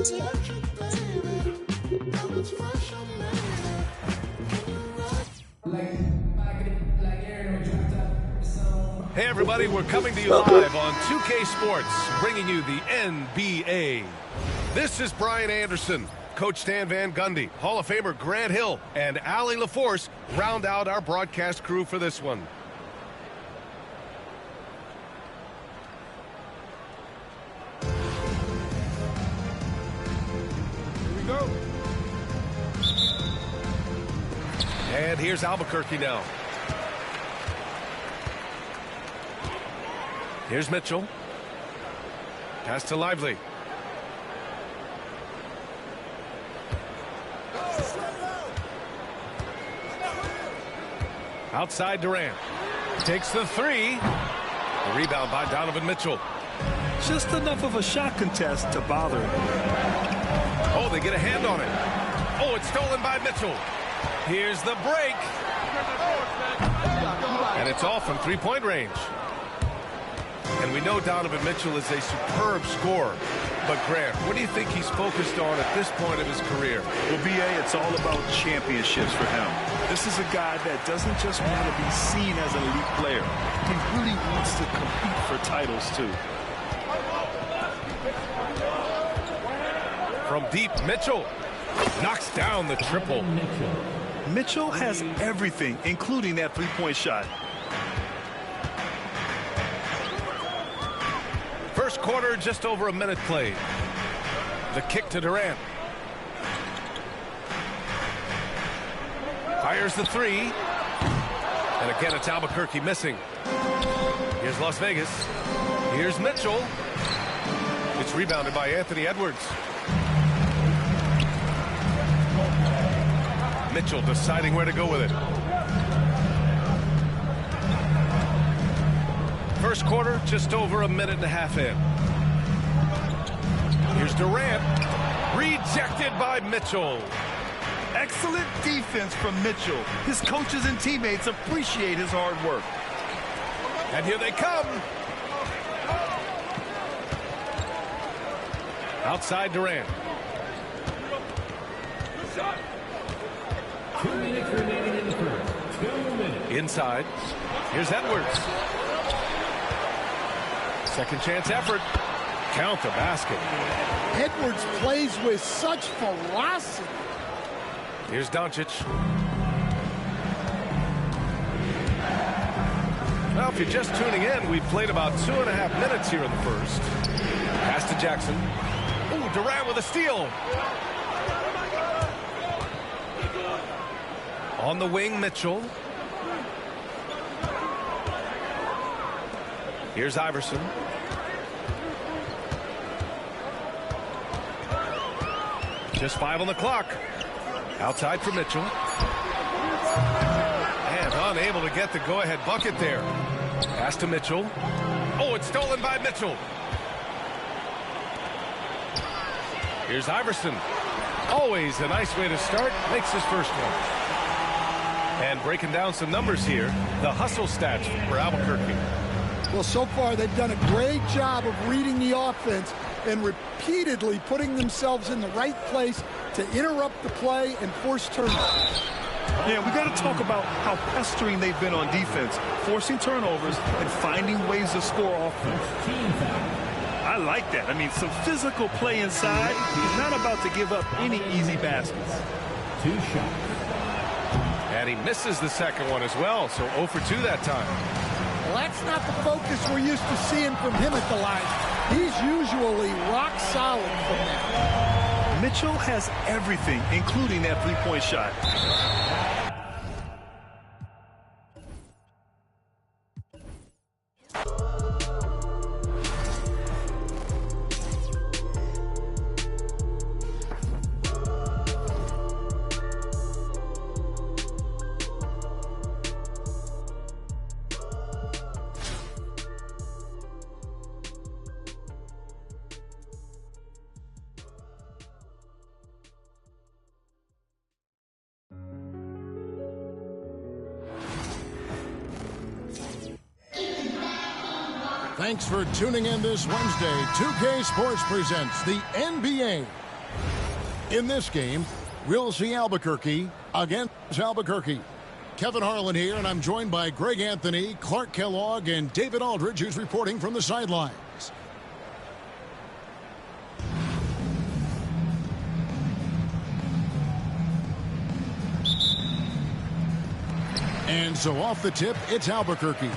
Hey everybody, we're coming to you live on 2K Sports, bringing you the NBA. This is Brian Anderson. Coach Stan Van Gundy, Hall of Famer Grant Hill, and Allie LaForce round out our broadcast crew for this one. Here we go. And here's Albuquerque now. Here's Mitchell. Pass to Lively. Outside Durant. Takes the three. The rebound by Donovan Mitchell. Just enough of a shot contest to bother him. Oh, they get a hand on it. Oh, it's stolen by Mitchell. Here's the break. And it's off from three-point range. And we know Donovan Mitchell is a superb scorer. But, Grant, what do you think he's focused on at this point of his career? Well, B.A., it's all about championships for him. This is a guy that doesn't just want to be seen as an elite player. He really wants to compete for titles, too. From deep, Mitchell knocks down the triple. Mitchell has everything, including that three-point shot. First quarter, just over a minute played. The kick to Durant. Fires the three. And again, it's Albuquerque missing. Here's Las Vegas. Here's Mitchell. It's rebounded by Anthony Edwards. Mitchell deciding where to go with it. First quarter, just over a minute and a half in. Here's Durant. Rejected by Mitchell. Excellent defense from Mitchell. His coaches and teammates appreciate his hard work. And here they come. Outside Durant. 2 minutes remaining in the first. 2 minutes. Inside. Here's Edwards. Second chance effort. Count the basket. Edwards plays with such ferocity. Here's Doncic. Well, if you're just tuning in, we've played about 2.5 minutes here in the first. Pass to Jackson. Ooh, Durant with a steal. On the wing, Mitchell. Here's Iverson. Just 5 on the clock. Outside for Mitchell. And unable to get the go-ahead bucket there. Pass to Mitchell. Oh, it's stolen by Mitchell. Here's Iverson. Always a nice way to start. Makes his first one. And breaking down some numbers here. The hustle stats for Albuquerque. Well, so far they've done a great job of reading the offense and repeatedly putting themselves in the right place to interrupt the play and force turnovers. Yeah, we got to talk about how pestering they've been on defense, forcing turnovers and finding ways to score offense. I like that. I mean, some physical play inside. He's not about to give up any easy baskets. 2 shots. And he misses the second one as well, so 0 for 2 that time. Well, that's not the focus we're used to seeing from him at the line. He's usually rock solid from that. Mitchell has everything, including that three-point shot. Thanks for tuning in this Wednesday. 2K Sports presents the NBA. In this game, we'll see Albuquerque against Albuquerque. Kevin Harlan here, and I'm joined by Greg Anthony, Clark Kellogg, and David Aldridge, who's reporting from the sidelines. And so off the tip, it's Albuquerque.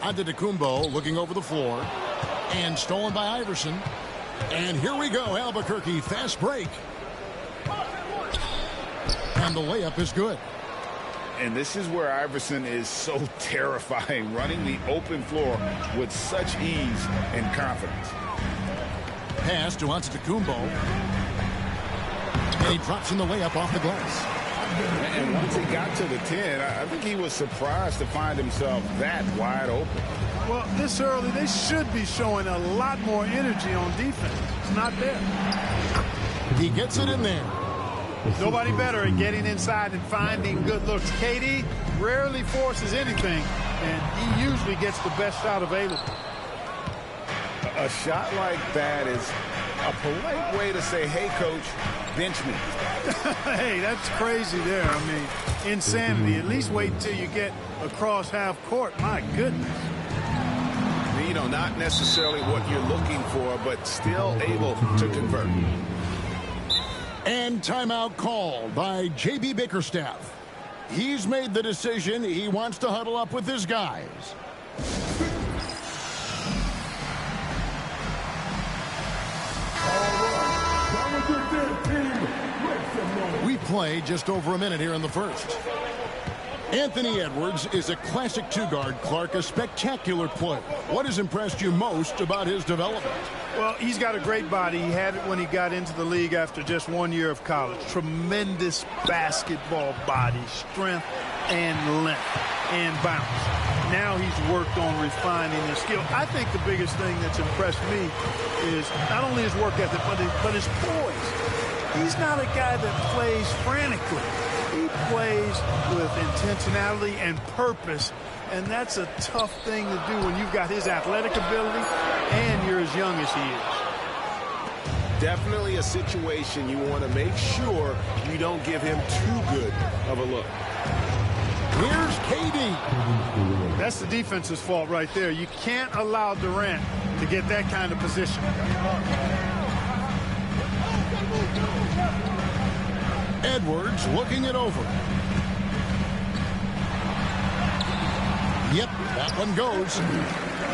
Antetokounmpo looking over the floor. And stolen by Iverson. And here we go, Albuquerque, fast break. And the layup is good. And this is where Iverson is so terrifying, running the open floor with such ease and confidence. Pass to Antetokounmpo. And he drops in the layup off the glass. And once he got to the 10, I think he was surprised to find himself that wide open. Well, this early, they should be showing a lot more energy on defense. It's not there. He gets it in there. Nobody better at getting inside and finding good looks. KD rarely forces anything, and he usually gets the best shot available. A shot like that is a polite way to say, hey, coach, bench me. Hey, that's crazy there. I mean, insanity. At least wait until you get across half court. My goodness. You know, not necessarily what you're looking for, but still able to convert. And timeout called by J.B. Bickerstaff. He's made the decision. He wants to huddle up with his guys. We play just over a minute here in the first. Anthony Edwards is a classic two-guard, Clark, a spectacular player. What has impressed you most about his development? Well, he's got a great body. He had it when he got into the league after just 1 year of college. Tremendous basketball body, strength and length and bounce. Now he's worked on refining his skill. I think the biggest thing that's impressed me is not only his work ethic, but his poise. He's not a guy that plays frantically. He plays with intentionality and purpose, and that's a tough thing to do when you've got his athletic ability and you're as young as he is. Definitely a situation you want to make sure you don't give him too good of a look. Here's KD. That's the defense's fault right there. You can't allow Durant to get that kind of position. Edwards looking it over. Yep, that one goes.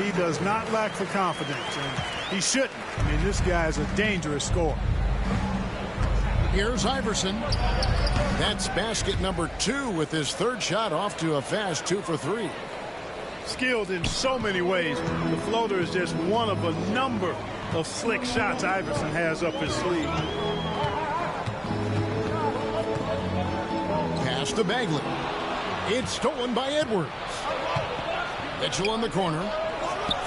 He does not lack for confidence, and he shouldn't. I mean, this guy's a dangerous scorer. Here's Iverson. That's basket number 2 with his third shot off to a fast 2 for 3. Skilled in so many ways. The floater is just one of a number of slick shots Iverson has up his sleeve. Pass to Bagley. It's stolen by Edwards. Mitchell in the corner.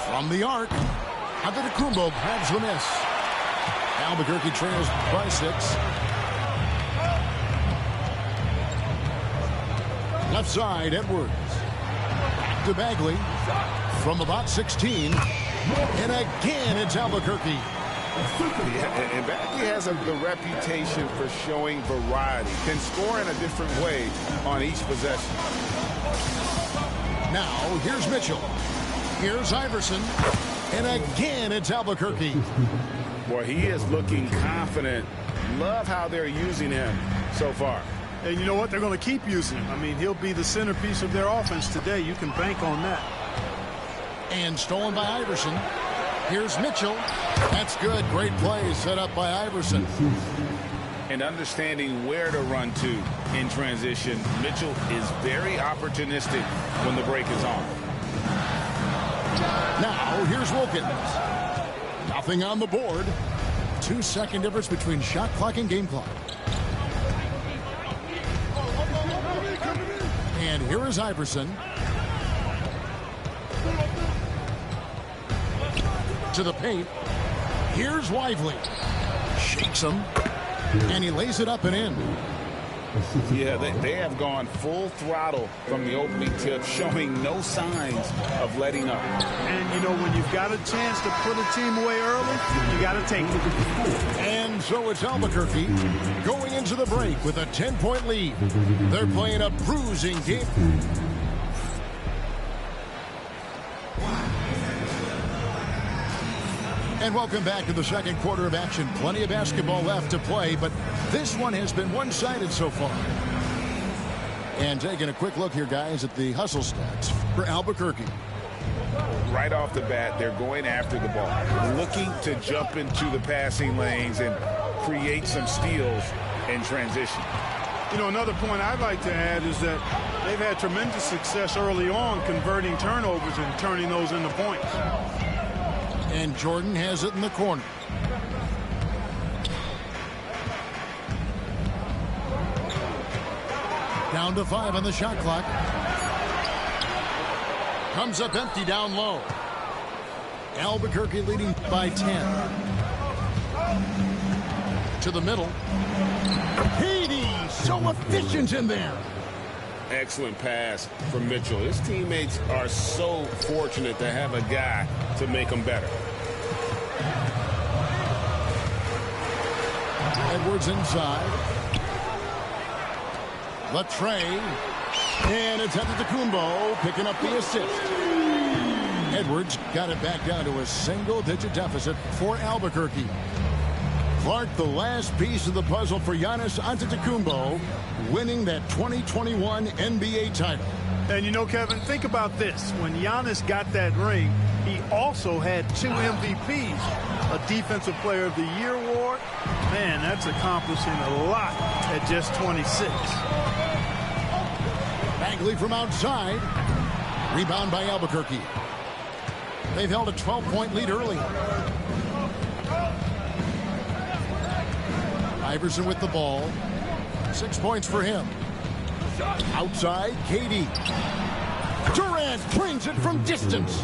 From the arc. Antetokounmpo grabs the miss. Albuquerque trails by 6. Left side, Edwards. Back to Bagley. From about 16. And again, it's Albuquerque. Yeah, and Bagley has the reputation for showing variety. Can score in a different way on each possession. Now, here's Mitchell. Here's Iverson. And again, it's Albuquerque. Boy, he is looking confident. Love how they're using him so far. And you know what? They're going to keep using him. I mean, he'll be the centerpiece of their offense today. You can bank on that. And stolen by Iverson. Here's Mitchell. That's good. Great play set up by Iverson. And understanding where to run to in transition, Mitchell is very opportunistic when the break is on. Now, here's Wilkins. Nothing on the board. 2-second difference between shot clock and game clock. And here is Iverson. To the paint. Here's Lively. Shakes him. And he lays it up and in. Yeah, they have gone full throttle from the opening tip, showing no signs of letting up. And, you know, when you've got a chance to put a team away early, you got to take it. And so it's Albuquerque going into the break with a 10-point lead. They're playing a bruising game. And welcome back to the second quarter of action. Plenty of basketball left to play, but this one has been one-sided so far. And taking a quick look here, guys, at the hustle stats for Albuquerque. Right off the bat, they're going after the ball, looking to jump into the passing lanes and create some steals in transition. You know, another point I'd like to add is that they've had tremendous success early on converting turnovers and turning those into points. And Jordan has it in the corner. Down to 5 on the shot clock. Comes up empty down low. Albuquerque leading by 10. To the middle. Haiti, so efficient in there. Excellent pass from Mitchell. His teammates are so fortunate to have a guy to make them better. Edwards inside. Latre. And it's Antetokounmpo picking up the assist. Edwards got it back down to a single-digit deficit for Albuquerque. Clark, the last piece of the puzzle for Giannis Antetokounmpo, winning that 2021 NBA title. And you know, Kevin, think about this. When Giannis got that ring, he also had 2 MVPs, a Defensive Player of the Year award. Man, that's accomplishing a lot at just 26. Bagley from outside. Rebound by Albuquerque. They've held a 12-point lead early. Iverson with the ball. 6 points for him. Outside, Katie. Durant brings it from distance.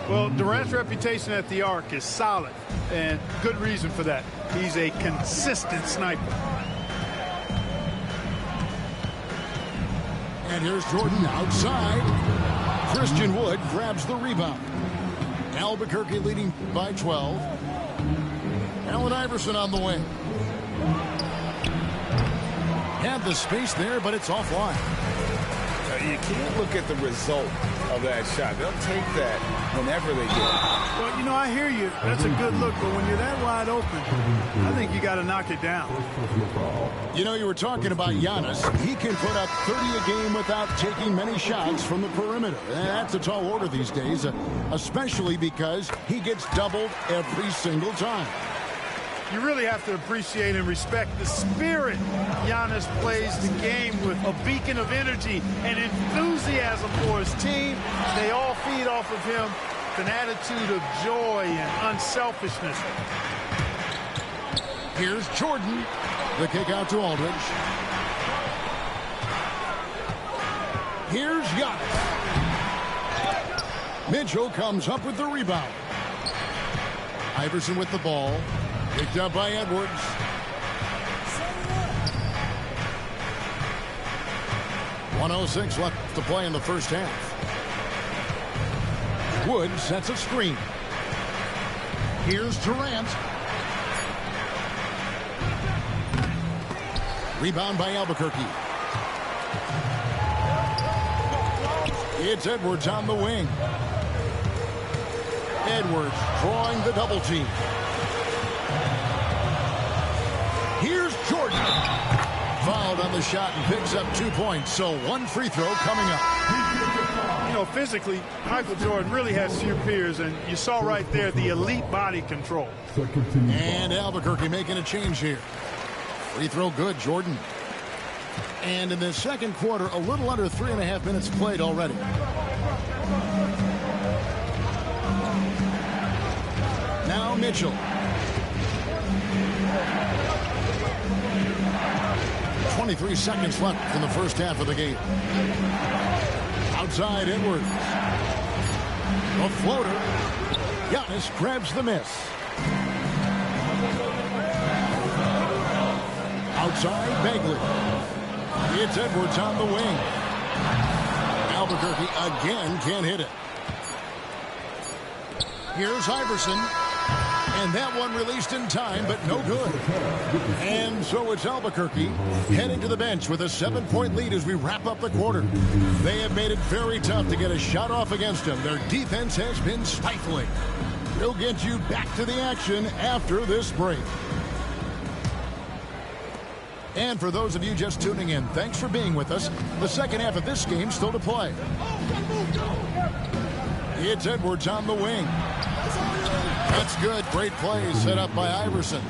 Well, Durant's reputation at the arc is solid, and good reason for that. He's a consistent sniper. And here's Jordan outside. Christian Wood grabs the rebound. Albuquerque leading by 12. Allen Iverson on the wing. Had the space there, but it's offline. You can't look at the result of that shot. They'll take that whenever they get it. Well, you know, I hear you. That's a good look, but when you're that wide open, I think you got to knock it down. You know, you were talking about Giannis. He can put up 30 a game without taking many shots from the perimeter. That's a tall order these days, especially because he gets doubled every single time. You really have to appreciate and respect the spirit Giannis plays the game with, a beacon of energy and enthusiasm for his team. They all feed off of him, an attitude of joy and unselfishness. Here's Jordan. The kick out to Aldridge. Here's Giannis. Mitchell comes up with the rebound. Iverson with the ball. Picked up by Edwards. .106 left to play in the first half. Wood sets a screen. Here's Durant. Rebound by Albuquerque. It's Edwards on the wing. Edwards drawing the double team. Here's Jordan. Fouled on the shot and picks up 2 points. So 1 free throw coming up. You know, physically, Michael Jordan really has few peers, and you saw right there the elite body control. And Albuquerque making a change here. Free throw good, Jordan. And in the second quarter, a little under 3.5 minutes played already. Now Mitchell. 23 seconds left in the first half of the game. Outside Edwards. A floater. Giannis grabs the miss. Outside Bagley. It's Edwards on the wing. Albuquerque again can't hit it. Here's Iverson. And that one released in time, but no good. And so it's Albuquerque heading to the bench with a 7-point lead as we wrap up the quarter. They have made it very tough to get a shot off against them. Their defense has been stifling. We'll get you back to the action after this break. And for those of you just tuning in, thanks for being with us. The second half of this game still to play. It's Edwards on the wing. That's good. Great play set up by Iverson.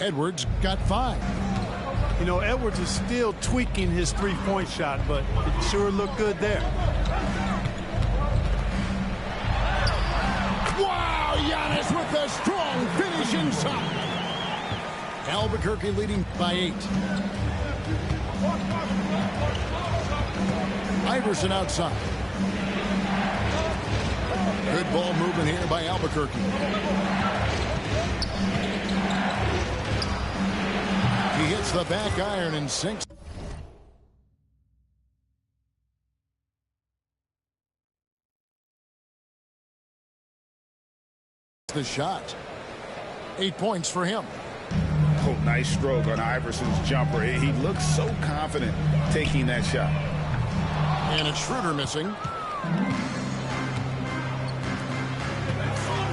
Edwards got 5. You know, Edwards is still tweaking his three-point shot, but it sure looked good there. Wow, Giannis with a strong finish inside. Albuquerque leading by 8. Iverson outside. Good ball movement here by Albuquerque. He hits the back iron and sinks the shot. 8 points for him. Oh, nice stroke on Iverson's jumper. He looks so confident taking that shot. And it's Schroeder missing.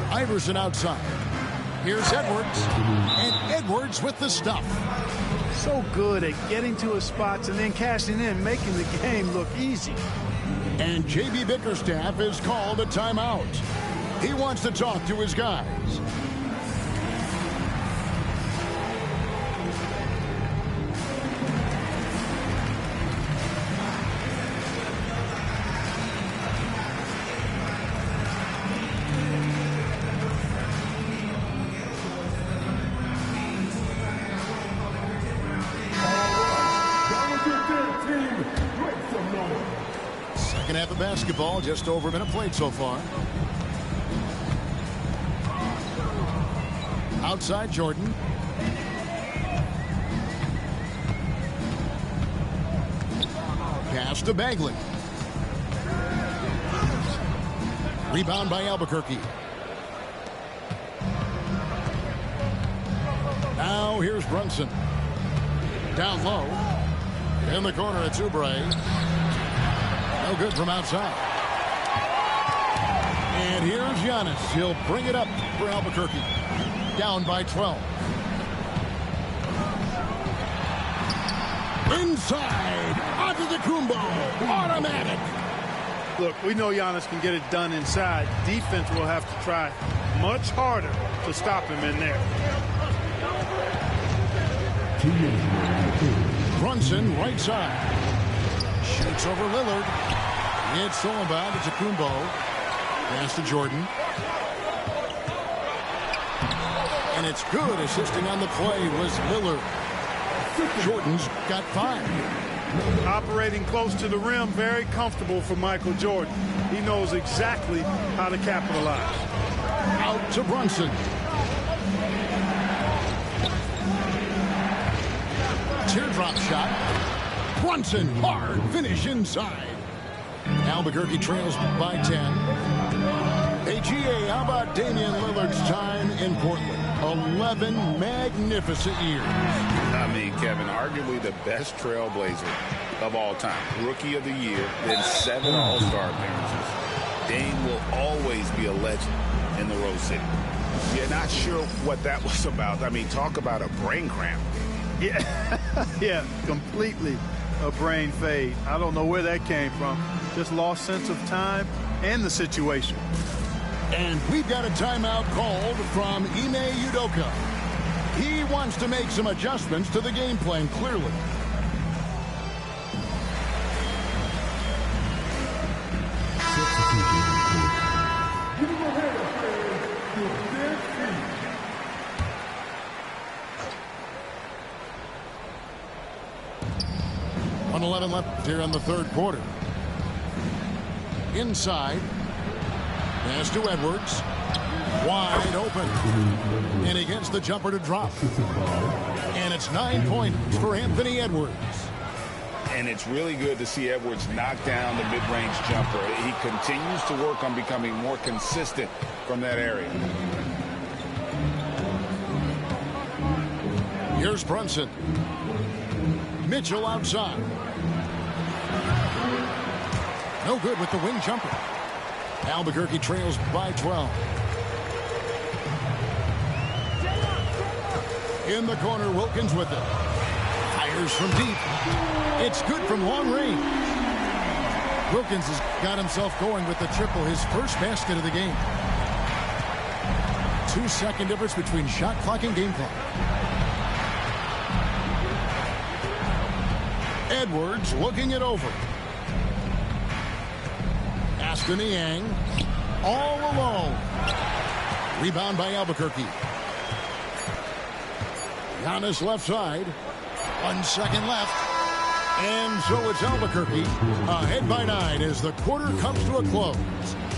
Iverson outside. Here's Edwards. And Edwards with the stuff. So good at getting to his spots and then cashing in, making the game look easy. And J.B. Bickerstaff has called a timeout. He wants to talk to his guys. Second half of basketball, just over a minute played so far. Outside Jordan. Pass to Bagley. Rebound by Albuquerque. Now here's Brunson. Down low. In the corner, it's Oubre. No good from outside. And here's Giannis. He'll bring it up for Albuquerque. Down by 12. Inside. Antetokounmpo. Automatic. Look, we know Giannis can get it done inside. Defense will have to try much harder to stop him in there. Brunson, right side. Shoots over Lillard. It's stolen by Antetokounmpo. Pass to Jordan. And it's good. Assisting on the play was Lillard. Jordan's got 5. Operating close to the rim, very comfortable for Michael Jordan. He knows exactly how to capitalize. Out to Brunson. Teardrop shot. Brunson, hard finish inside. Albuquerque trails by 10. Hey, GA, how about Damian Lillard's time in Portland? 11 magnificent years. I mean, Kevin, arguably the best trailblazer of all time. Rookie of the year, then 7 All-Star appearances. Dame will always be a legend in the Rose City. Yeah, not sure what that was about. I mean, talk about a brain cramp. Yeah, yeah, completely a brain fade. I don't know where that came from. Just lost sense of time and the situation. And we've got a timeout called from Ime Udoka. He wants to make some adjustments to the game plan, clearly. .11 left here in the third quarter. Inside. Pass to Edwards. Wide open. And he gets the jumper to drop. And it's 9 points for Anthony Edwards. And it's really good to see Edwards knock down the mid-range jumper. He continues to work on becoming more consistent from that area. Here's Brunson. Mitchell outside. No good with the wing jumper. Albuquerque trails by 12. In the corner, Wilkins with it. Fires from deep. It's good from long range. Wilkins has got himself going with the triple, his first basket of the game. 2-second difference between shot clock and game clock. Edwards looking it over. Aston Niang all alone. Rebound by Albuquerque. Giannis left side. 1 second left. And so it's Albuquerque ahead by 9 as the quarter comes to a close.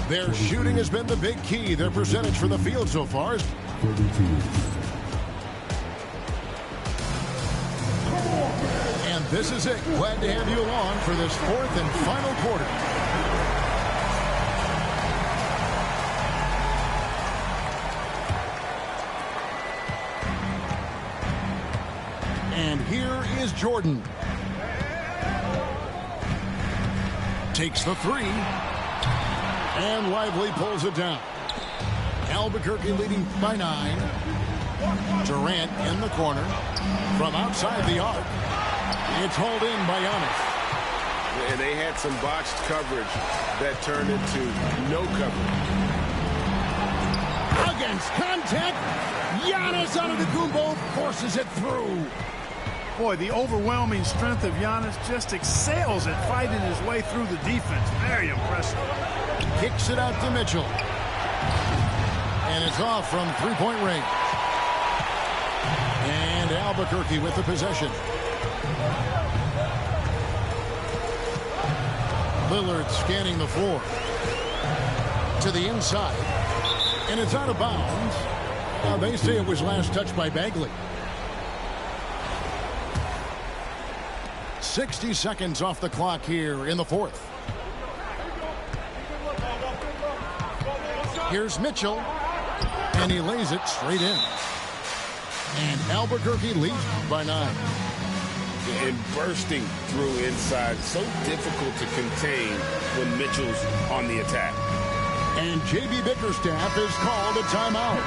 Their shooting has been the big key. Their percentage for the field so far is 32. And this is it. Glad to have you along for this fourth and final quarter. And here is Jordan. Takes the three. And Lively pulls it down. Albuquerque leading by 9. Durant in the corner. From outside the arc. It's hauled in by Giannis. And they had some boxed coverage that turned into no coverage. Against contact. Giannis Antetokounmpo forces it through. Boy, the overwhelming strength of Giannis just excels at fighting his way through the defense. Very impressive. Kicks it out to Mitchell. And it's off from three-point range. And Albuquerque with the possession. Lillard scanning the floor. To the inside. And it's out of bounds. Now they say it was last touched by Bagley. 60 seconds off the clock here in the fourth. Here's Mitchell. And he lays it straight in. And Albuquerque leads by 9. And bursting through inside. So difficult to contain when Mitchell's on the attack. And J.B. Bickerstaff is called a timeout.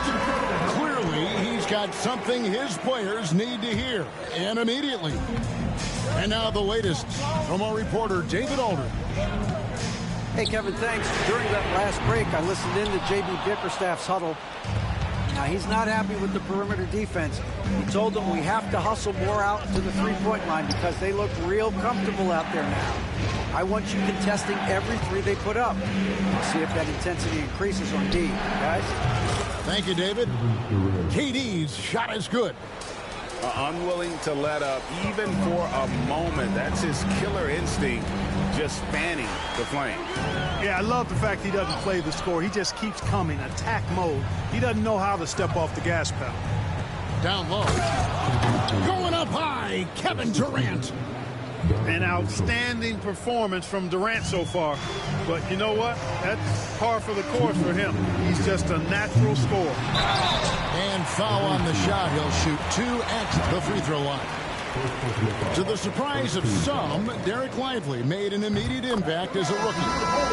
Clearly, he's got something his players need to hear. And immediately. And now the latest from our reporter, David Aldridge. Hey, Kevin, thanks. During that last break, I listened in to J.B. Bickerstaff's huddle. Now, he's not happy with the perimeter defense. He told them we have to hustle more out to the three-point line because they look real comfortable out there now. I want you contesting every three they put up. See if that intensity increases on D, guys. Thank you, David. KD's shot is good. Unwilling to let up even for a moment. That's his killer instinct, just fanning the flame. Yeah, I love the fact he doesn't play the score. He just keeps coming, attack mode. He doesn't know how to step off the gas pedal. Down low. Going up high, Kevin Durant. An outstanding performance from Durant so far. But you know what? That's par for the course for him. He's just a natural scorer. And foul on the shot. He'll shoot 2 at the free throw line. To the surprise of some, Derek Lively made an immediate impact as a rookie.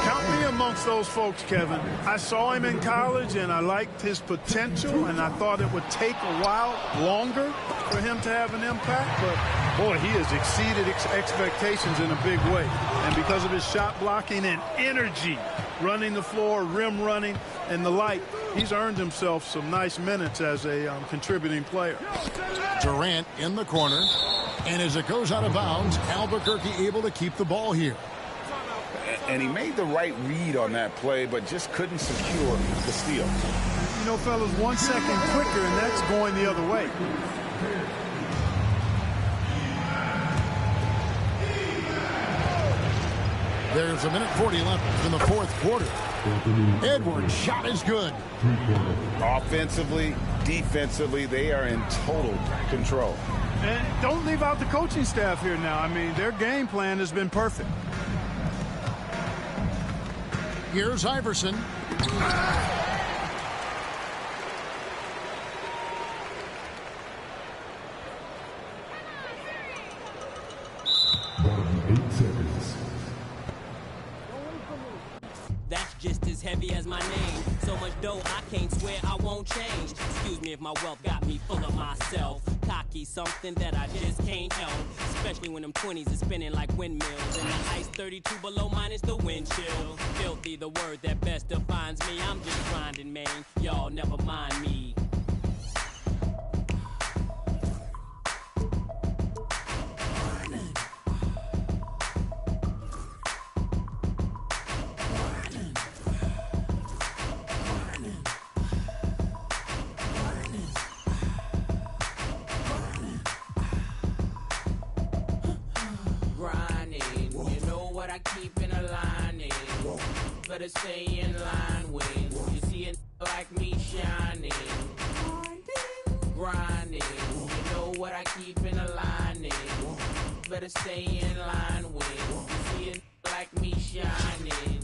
Count me amongst those folks, Kevin. I saw him in college, and I liked his potential, and I thought it would take a while longer for him to have an impact. But, boy, he has exceeded expectations in a big way. And because of his shot blocking and energy, running the floor, rim running, and the like, he's earned himself some nice minutes as a contributing player. Durant in the corner. And as it goes out of bounds, Albuquerque able to keep the ball here. And he made the right read on that play, but just couldn't secure the steal. You know, fellas, 1 second quicker, and that's going the other way. There's a minute 40 left in the fourth quarter. Edwards' shot is good. Offensively, defensively, they are in total control. And don't leave out the coaching staff here now. I mean, their game plan has been perfect. Here's Iverson. That's just as heavy as my name. So much dough, I can't swear I won't change. Excuse me if my wealth got me full of myself. Cocky, something that I just can't help. Especially when them 20s are spinning like windmills. And the ice 32 below minus the wind chill. Filthy, the word that best defines me. I'm just grinding, man. Y'all never mind me. Better stay in line when you see it like me shining. Grinding, you know what I keep in a lining. Better stay in line when you see it like me shining.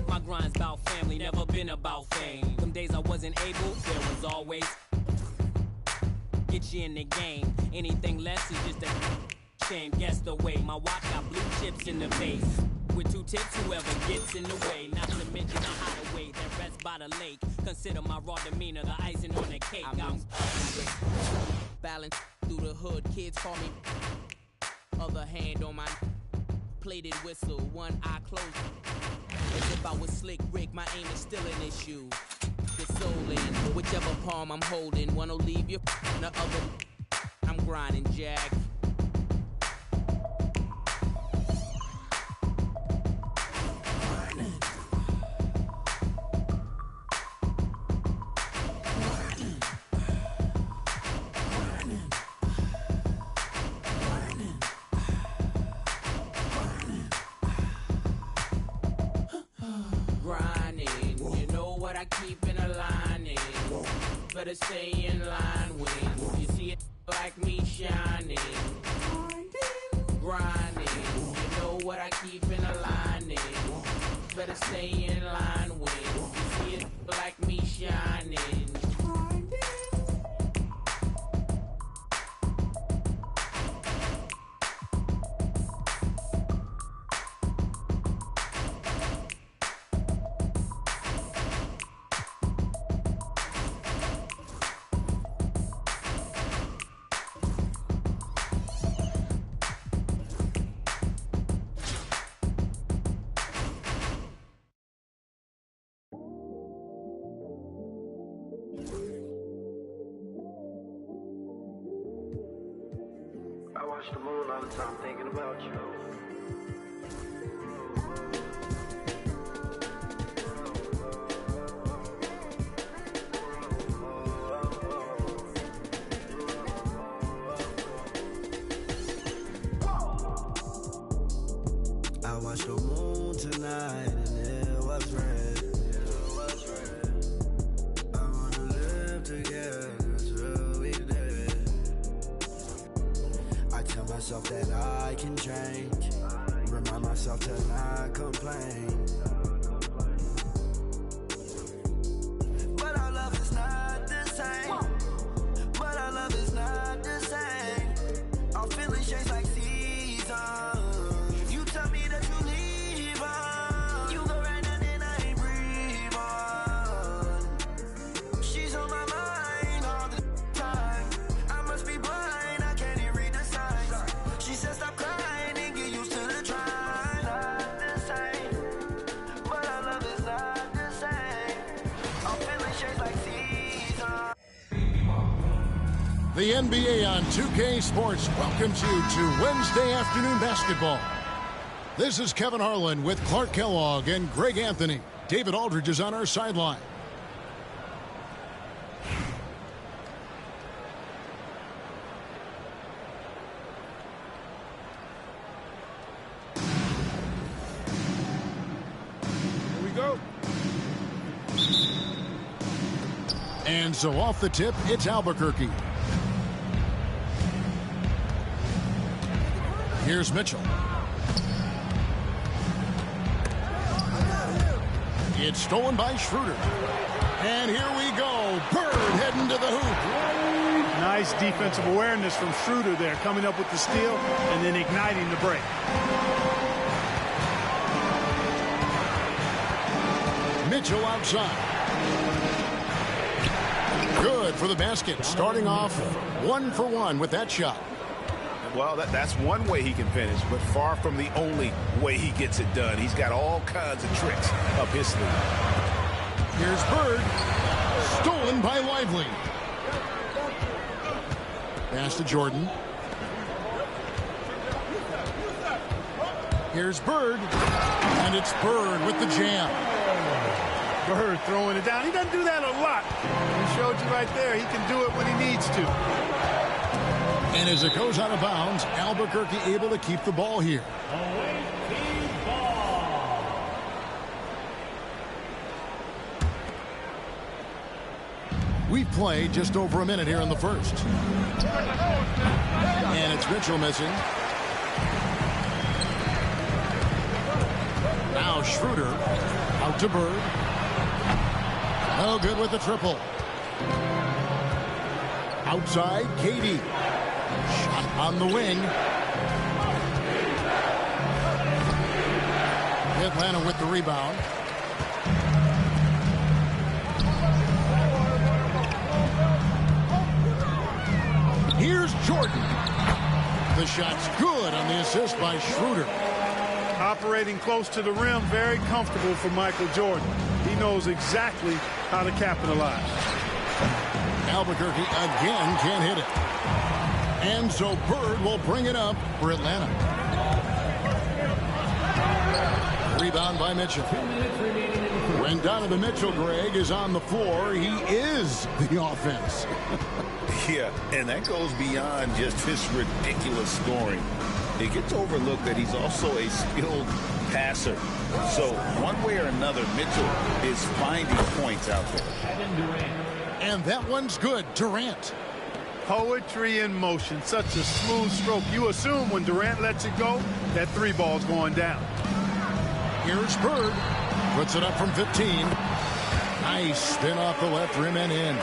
My grind's about family, never been about fame. Some days I wasn't able, there was always get you in the game. Anything less is just a shame. Guess the way my watch got blue chips in the base. With 2 tips, whoever gets in the way. Not to mention the hideaway that rests by the lake. Consider my raw demeanor the icing on the cake. I'm balance through the hood. Kids call me. Other hand on my plated whistle. One eye closed. As if I was slick Rick, my aim is still an issue. The soul in whichever palm I'm holding. One will leave you. The other. I'm grinding, Jack. Better stay in line when you see it like me shining. Grinding, you know what I keep in a lining. Better stay in line when you see it like me shining. I watch the moon all the time thinking about you. I watched the moon tonight and it was red. I wanna live together till we dead. I tell myself that I can change. Remind myself to not complain. But our love is not the same. But our love is not the same. Our feelings change like seasons. Tell me that you leave on. You go right now and I ain't breathe on. She's on my mind all the time. I must be blind, I can't even read the signs. She said stop crying and get used to the trying. Not the same, but our love is not the same. Our feelings change like seasons. The NBA on 2K Sports welcomes you to Wednesday afternoon basketball. This is Kevin Harlan with Clark Kellogg and Greg Anthony. David Aldridge is on our sideline. Here we go. And so off the tip, it's Albuquerque. Here's Mitchell. It's stolen by Schroeder. And here we go. Bird heading to the hoop. Nice defensive awareness from Schroeder there, coming up with the steal and then igniting the break. Mitchell outside. Good for the basket. Starting off 1 for 1 with that shot. Well, that's one way he can finish, but far from the only way he gets it done. He's got all kinds of tricks up his sleeve. Here's Bird. Stolen by Lively. Pass to Jordan. Here's Bird. And it's Bird with the jam. Bird throwing it down. He doesn't do that a lot. He showed you right there. He can do it when he needs to. And as it goes out of bounds, Albuquerque able to keep the ball here. We've played just over a minute here in the first. And it's Mitchell missing. Now Schroeder out to Bird. No good with the triple. Outside, Katie. Shot on the wing. Atlanta with the rebound. Here's Jordan. The shot's good on the assist by Schroeder. Operating close to the rim, very comfortable for Michael Jordan. He knows exactly how to capitalize. Albuquerque again can't hit it. And so Bird will bring it up for Atlanta. Rebound by Mitchell. When Donovan Mitchell, Greg, is on the floor, he is the offense. Yeah, and that goes beyond just his ridiculous scoring. It gets overlooked that he's also a skilled passer. So one way or another, Mitchell is finding points out there. And that one's good. Durant. Poetry in motion. Such a smooth stroke. You assume when Durant lets it go, that three ball's going down. Here's Bird. Puts it up from 15. Nice spin off the left rim and in.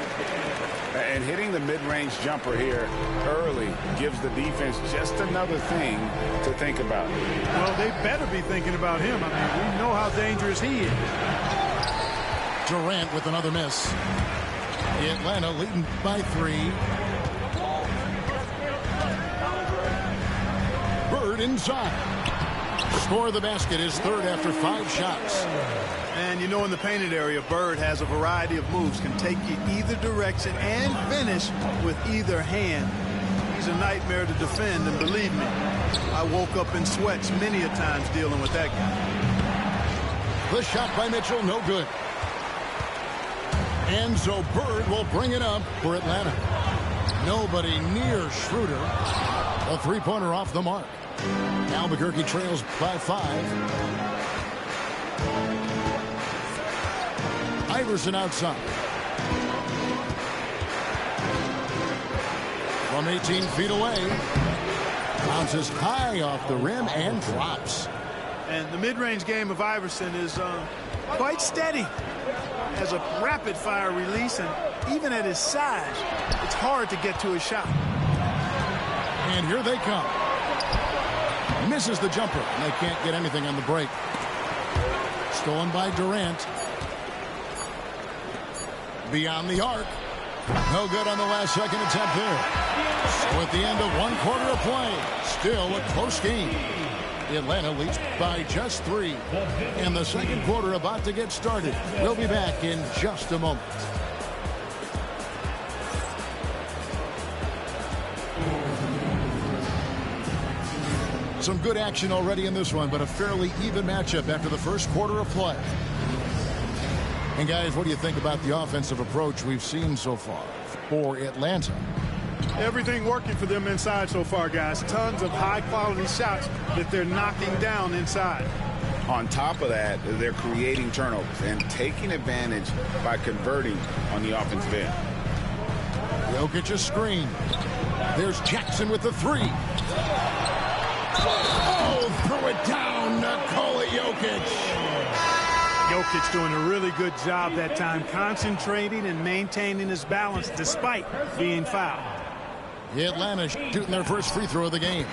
And hitting the mid-range jumper here early gives the defense just another thing to think about. Well, they better be thinking about him. I mean, we know how dangerous he is. Durant with another miss. Atlanta leading by 3. Bird inside. Score the basket, his third after 5 shots. And you know, in the painted area, Bird has a variety of moves, can take you either direction and finish with either hand. He's a nightmare to defend, and believe me, I woke up in sweats many a times dealing with that guy. The shot by Mitchell, no good. And so Bird will bring it up for Atlanta. Nobody near Schroeder. A three-pointer off the mark. Albuquerque trails by 5. Iverson outside. From 18 feet away. Bounces high off the rim and drops. And the mid-range game of Iverson is quite steady. Has a rapid-fire release, and even at his size, it's hard to get to his shot. And here they come. Misses the jumper, and they can't get anything on the break. Stolen by Durant. Beyond the arc. No good on the last second attempt there. So at the end of 1 quarter of play, still a close game. Atlanta leads by just 3. And the second quarter about to get started. We'll be back in just a moment. Some good action already in this one, but a fairly even matchup after the first quarter of play. And guys, what do you think about the offensive approach we've seen so far for Atlanta? Everything working for them inside so far, guys. Tons of high-quality shots that they're knocking down inside. On top of that, they're creating turnovers and taking advantage by converting on the offensive end. Jokic a screen. There's Jackson with the 3. Oh, threw it down, Nikola Jokic. Jokic doing a really good job that time, concentrating and maintaining his balance despite being fouled. Atlanta shooting their first free throw of the game.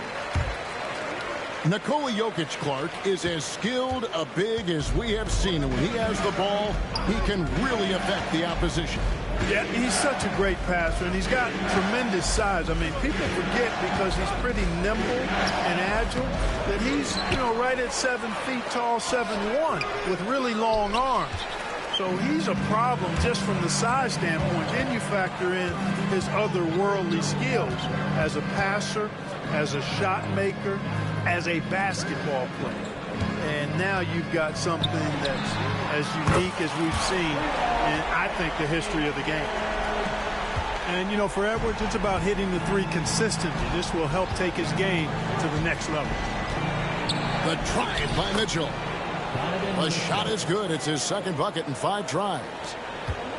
Nikola Jokic, Clark, is as skilled a big as we have seen. And when he has the ball, he can really affect the opposition. Yeah, he's such a great passer, and he's got tremendous size. I mean, people forget because he's pretty nimble and agile that he's, right at 7 feet tall, 7'1", with really long arms. So he's a problem just from the size standpoint. Then you factor in his otherworldly skills as a passer, as a shot maker, as a basketball player. And now you've got something that's as unique as we've seen in, I think, the history of the game. And, for Edwards, it's about hitting the three consistently. This will help take his game to the next level. The drive by Mitchell. The shot is good. It's his second bucket in 5 tries.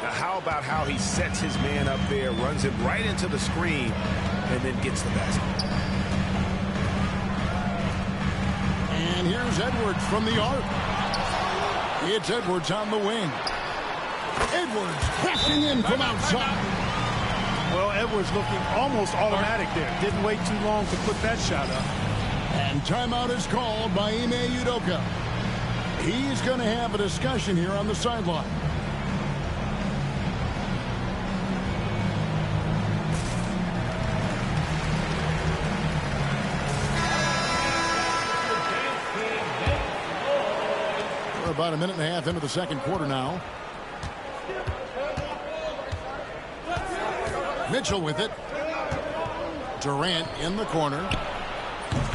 Now, how about how he sets his man up there, runs him right into the screen, and then gets the basket. And here's Edwards from the arc. It's Edwards on the wing. Edwards crashing in from outside. Well, Edwards looking almost automatic there. Didn't wait too long to put that shot up. And timeout is called by Ime Udoka. He's going to have a discussion here on the sideline. We're about a minute and a half into the second quarter now. Mitchell with it. Durant in the corner.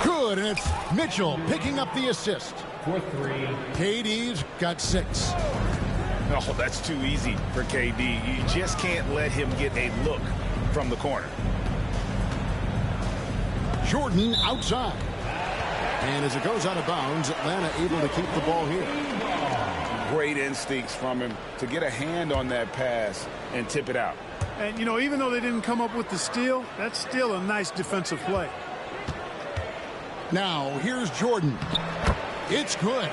Good, and it's Mitchell picking up the assist. For 3. KD's got 6. Oh, that's too easy for KD. You just can't let him get a look from the corner. Jordan outside. And as it goes out of bounds, Atlanta able to keep the ball here. Great instincts from him to get a hand on that pass and tip it out. And, even though they didn't come up with the steal, that's still a nice defensive play. Now, here's Jordan. It's good.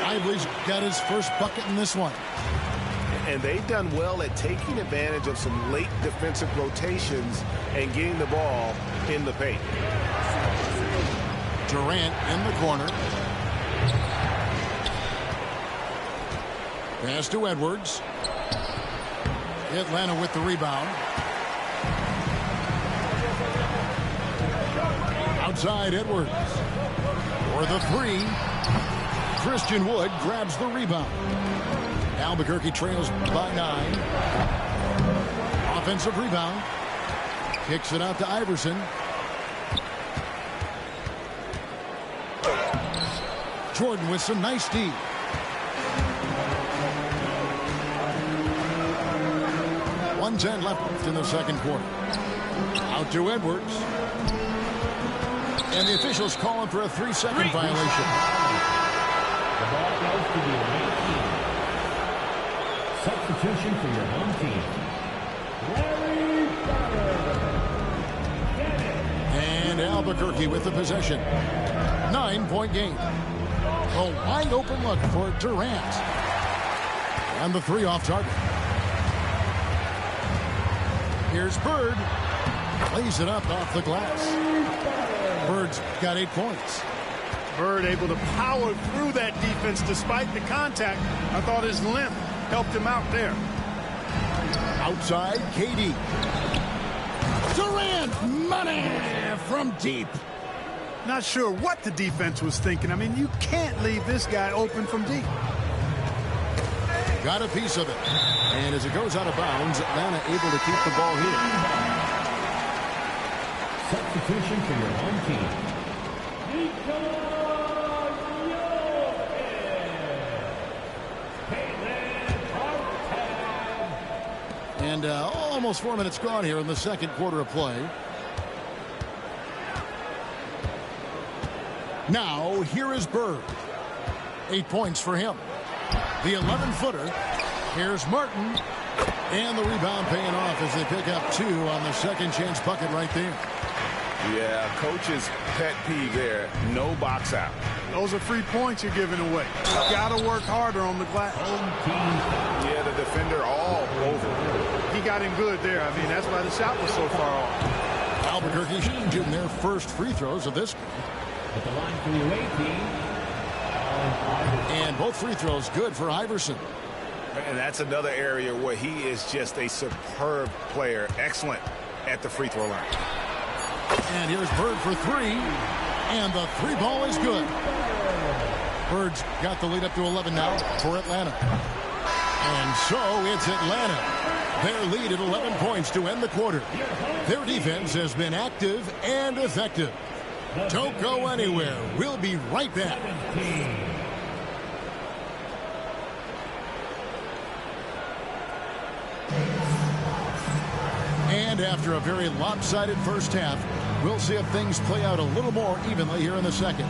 Lively's got his first bucket in this one. And they've done well at taking advantage of some late defensive rotations and getting the ball in the paint. Durant in the corner. Pass to Edwards. Atlanta with the rebound. Outside Edwards. For the 3. Christian Wood grabs the rebound. Albuquerque trails by 9. Offensive rebound. Kicks it out to Iverson. Jordan with some nice D. .110 left in the second quarter. Out to Edwards. And the officials calling for a 3-second violation. The ball goes to the away team. Substitution for your home team. Larry Bird. And Albuquerque with the possession. 9-point game. A wide open look for Durant. And the 3 off target. Here's Bird. Plays it up off the glass. Bird's got 8 points. Bird able to power through that defense despite the contact. I thought his length helped him out there. Outside, KD. Durant, money from deep. Not sure what the defense was thinking. I mean, you can't leave this guy open from deep. Got a piece of it. And as it goes out of bounds, Atlanta able to keep the ball here. Substitution for your home team. And almost 4 minutes gone here in the second quarter of play. Now, here is Bird. 8 points for him. The 11-footer. Here's Martin. And the rebound paying off as they pick up 2 on the second chance bucket right there. Yeah, coach's pet peeve there. No box out. Those are free points you're giving away. You got to work harder on the glass. Yeah, the defender all over. He got him good there. I mean, that's why the shot was so far off. Albuquerque shooting their first free throws of this game. At the line for the away team. And both free throws good for Iverson. And that's another area where he is just a superb player. Excellent at the free throw line. And here's Bird for three. And the three ball is good. Bird's got the lead up to 11 now for Atlanta. And so it's Atlanta. Their lead at 11 points to end the quarter. Their defense has been active and effective. Don't go anywhere. We'll be right back. And after a very lopsided first half, we'll see if things play out a little more evenly here in the second.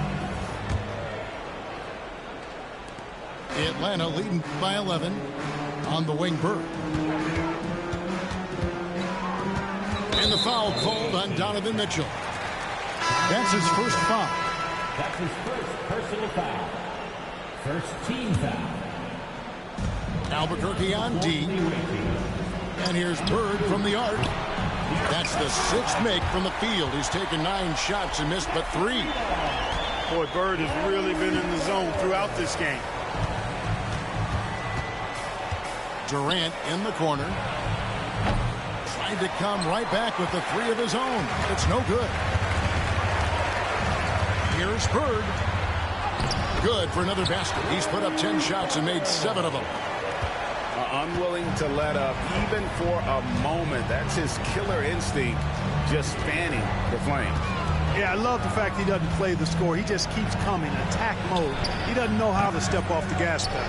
Atlanta leading by 11 on the wing. Bird. And the foul called on Donovan Mitchell. That's his first foul. That's his first personal foul. First team foul. Albuquerque on D. And here's Bird from the arc. That's the sixth make from the field. He's taken 9 shots and missed but 3. Boy, Bird has really been in the zone throughout this game. Durant in the corner. Trying to come right back with the 3 of his own. It's no good. Here's Bird. Good for another basket. He's put up 10 shots and made 7 of them. Unwilling to let up even for a moment. That's his killer instinct, just fanning the flame. Yeah, I love the fact he doesn't play the score. He just keeps coming, attack mode. He doesn't know how to step off the gas pedal.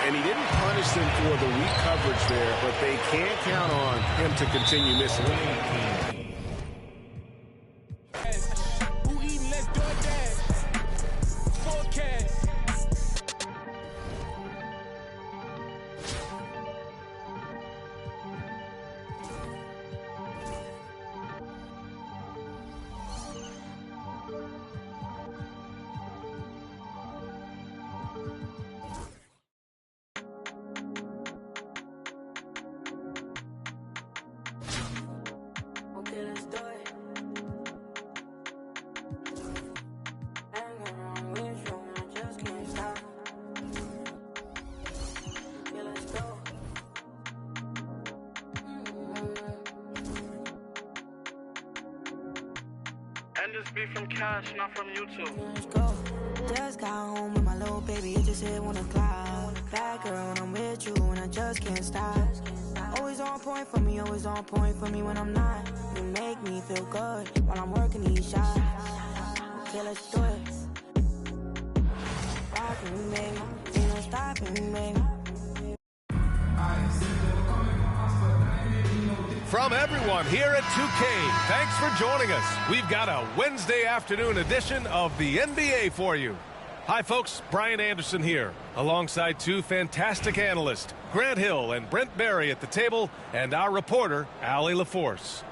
And he didn't punish them for the weak coverage there, but they can't count on him to continue missing. And just be from Cash, not from YouTube. Let's go. Just got home with my little baby, it just hit 1 o'clock. Bad girl when I'm with you and I just can't stop. Always on point for me, always on point for me when I'm not. You make me feel good while I'm working these shots. Okay, let's do it. Rockin' me, baby. Ain't no stopping me, baby. From everyone here at 2K, thanks for joining us. We've got a Wednesday afternoon edition of the NBA for you. Hi, folks. Brian Anderson here, alongside 2 fantastic analysts, Grant Hill and Brent Barry at the table, and our reporter, Allie LaForce.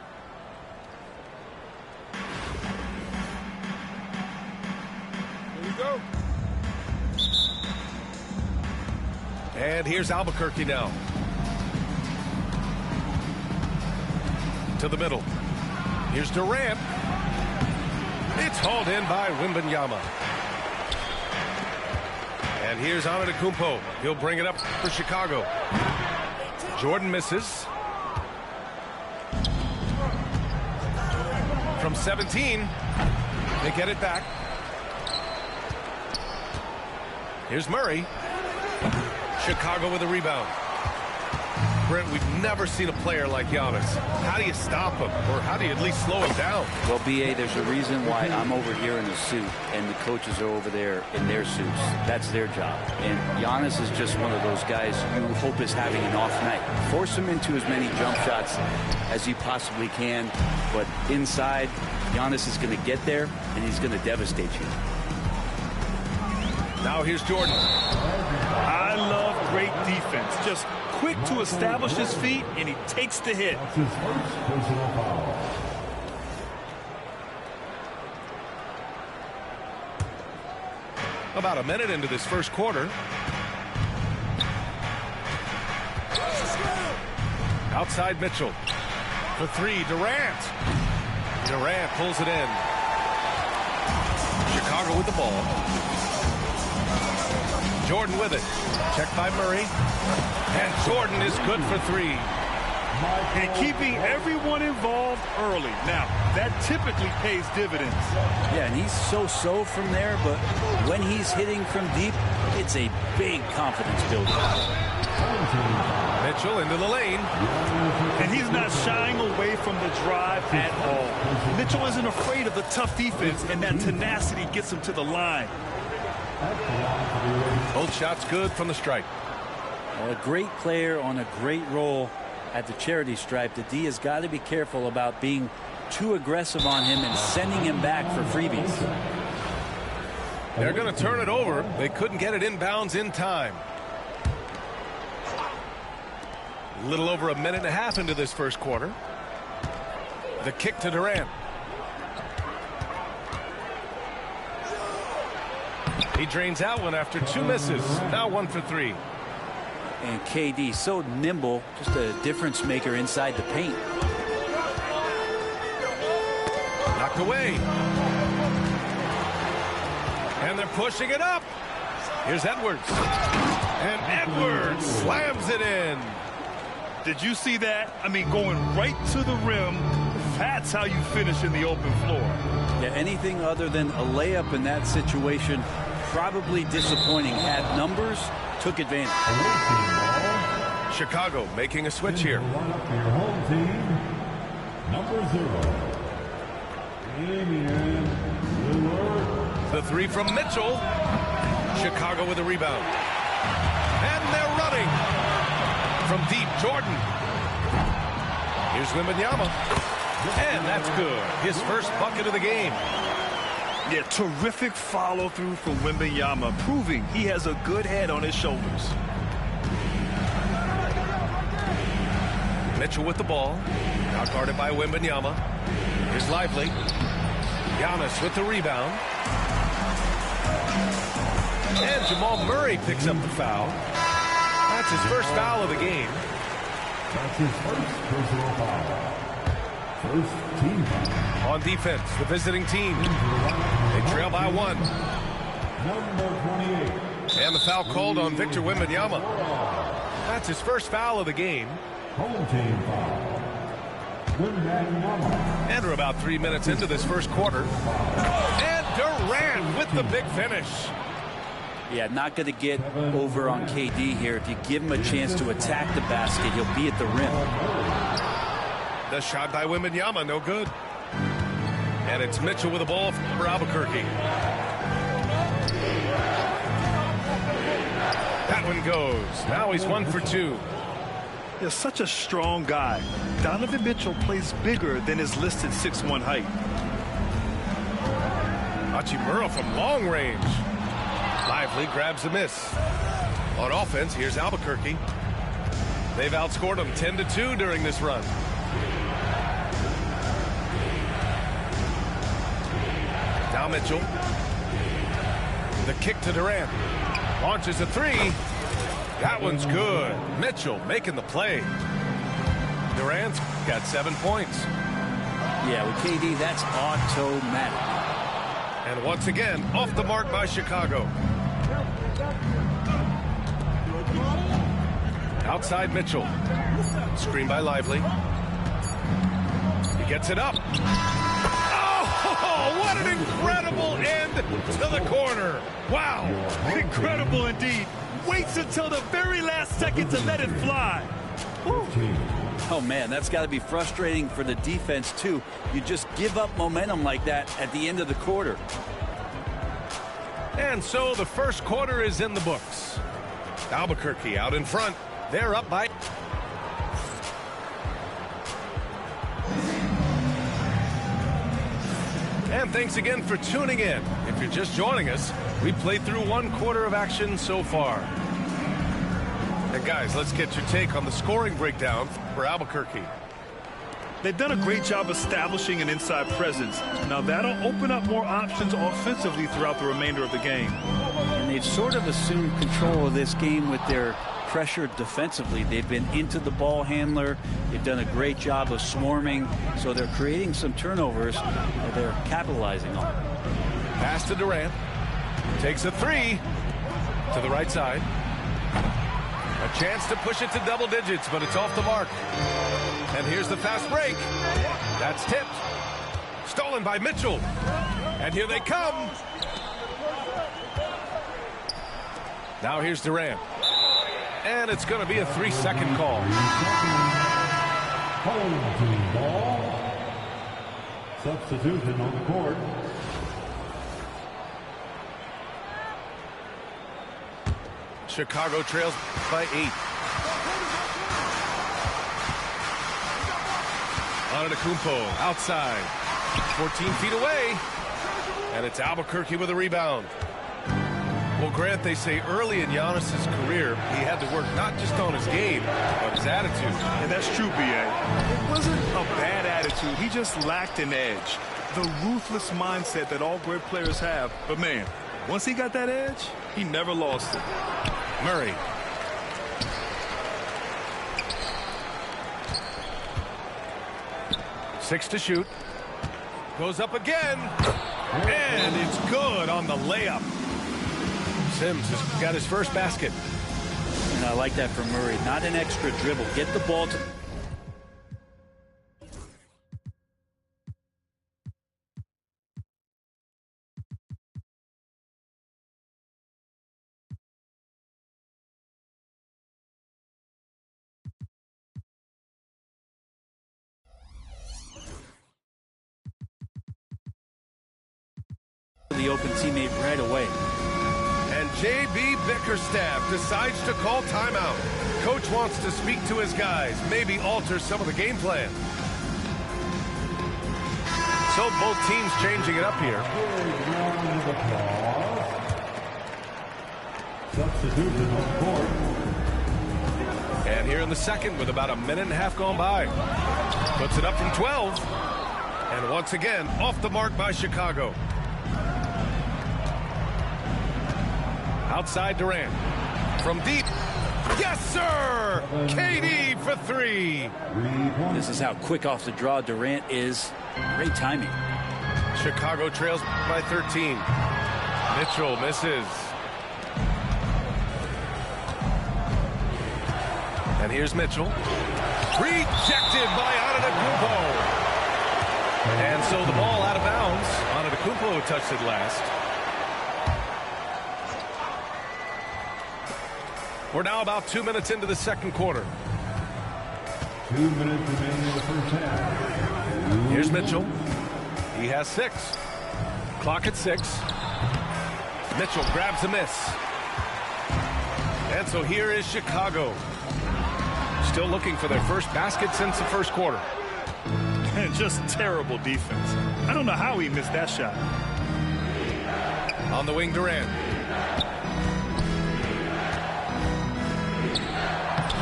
Here we go. And here's Albuquerque now. To the middle. Here's Durant. It's hauled in by Wembanyama. And here's Antetokounmpo. He'll bring it up for Chicago. Jordan misses. From 17. They get it back. Here's Murray. Chicago with a rebound. Brent, we've never seen a player like Giannis. How do you stop him? Or how do you at least slow him down? Well, B.A., there's a reason why I'm over here in a suit and the coaches are over there in their suits. That's their job. And Giannis is just one of those guys you hope is having an off night. Force him into as many jump shots as you possibly can. But inside, Giannis is going to get there and he's going to devastate you. Now here's Jordan. I love great defense. Just quick to establish his feet, and he takes the hit. About a minute into this first quarter. Outside Mitchell. For three, Durant. Durant pulls it in. Chicago with the ball. Jordan with it. Checked by Murray. And Jordan is good for three. And keeping everyone involved early. Now, that typically pays dividends. Yeah, and he's so-so from there, but when he's hitting from deep, it's a big confidence builder. Mitchell into the lane. And he's not shying away from the drive at all. Mitchell isn't afraid of the tough defense, and that tenacity gets him to the line. Both shots good from the stripe. Well, a great player on a great roll at the charity stripe. The D has got to be careful about being too aggressive on him and sending him back for freebies. They're going to turn it over. They couldn't get it inbounds in time. A little over a minute and a half into this first quarter. The kick to Durant. He drains out one after two misses. Now 1 for 3. And KD so nimble, just a difference maker inside the paint. Knocked away. And they're pushing it up. Here's Edwards. And Edwards slams it in. Did you see that? I mean, going right to the rim. That's how you finish in the open floor. Yeah, anything other than a layup in that situation, probably disappointing. Had numbers, took advantage. Chicago making a switch here. Number 0. The three from Mitchell. Chicago with a rebound. And they're running. From deep, Jordan. Here's Wembanyama. And that's good. His first bucket of the game. Yeah, terrific follow-through from Wembanyama, proving he has a good head on his shoulders. Mitchell with the ball. Now guarded by Wembanyama. Here's Lively. Giannis with the rebound. And Jamal Murray picks up the foul. That's his first foul of the game. That's his first personal foul. First team foul. On defense, the visiting team. They trail by 1. Number 28. And the foul called on Victor Wembanyama. That's his first foul of the game. Home team foul. Wembanyama. And we're about 3 minutes into this first quarter. And Durant with the big finish. Yeah, not going to get over on KD here. If you give him a chance to attack the basket, he'll be at the rim. The shot by Wembanyama, no good. And it's Mitchell with the ball for Albuquerque. That one goes. Now he's 1 for 2. He's such a strong guy. Donovan Mitchell plays bigger than his listed 6'1" height. Hachimura from long range. Lively grabs a miss. On offense, here's Albuquerque. They've outscored them 10-2 during this run. Now Mitchell. The kick to Durant. Launches a three. That one's good. Mitchell making the play. Durant's got 7 points. Yeah, with KD, that's automatic. And once again, off the mark by Chicago. Outside Mitchell. Screen by Lively. He gets it up. Oh, what an incredible end to the corner. Wow, incredible indeed. Waits until the very last second to let it fly. Woo. Oh, man, that's got to be frustrating for the defense, too. You just give up momentum like that at the end of the quarter. And so the first quarter is in the books. Albuquerque out in front. They're up by... And thanks again for tuning in. If you're just joining us, we played through 1 quarter of action so far. And guys, let's get your take on the scoring breakdown for Albuquerque. They've done a great job establishing an inside presence. Now that'll open up more options offensively throughout the remainder of the game. And they've sort of assumed control of this game with their pressure defensively. They've been into the ball handler. They've done a great job of swarming. So they're creating some turnovers that they're capitalizing on. Pass to Durant. Takes a three to the right side. A chance to push it to double digits, but it's off the mark. And here's the fast break. That's tipped. Stolen by Mitchell. And here they come. Now here's Durant. And it's going to be a 3-second call. Home team ball. Substitution on the court. Chicago trails by 8. Antetokounmpo outside. 14 feet away. And it's Albuquerque with a rebound. Well, Grant, they say early in Giannis's career, he had to work not just on his game, but his attitude. And that's true, B.A. It wasn't a bad attitude. He just lacked an edge. The ruthless mindset that all great players have. But, man, once he got that edge, he never lost it. Murray. Six to shoot. Goes up again. And it's good on the layup. Sims has got his first basket. And I like that from Murray. Not an extra dribble. Get the ball to... the open teammate right away. And J.B. Bickerstaff decides to call timeout. Coach wants to speak to his guys, maybe alter some of the game plan. So both teams changing it up here. Substitution on the court. And here in the second with about a minute and a half gone by. Puts it up from 12. And once again, off the mark by Chicago. Outside Durant. From deep. Yes, sir! KD for three. This is how quick off the draw Durant is. Great timing. Chicago trails by 13. Mitchell misses. And here's Mitchell. Rejected by Antetokounmpo. And so the ball out of bounds. Antetokounmpo touched it last. We're now about 2 minutes into the second quarter. 2 minutes remaining in the first half. Here's Mitchell. He has 6. Clock at 6. Mitchell grabs a miss. And so here is Chicago. Still looking for their first basket since the first quarter. And just terrible defense. I don't know how he missed that shot. On the wing, Durant.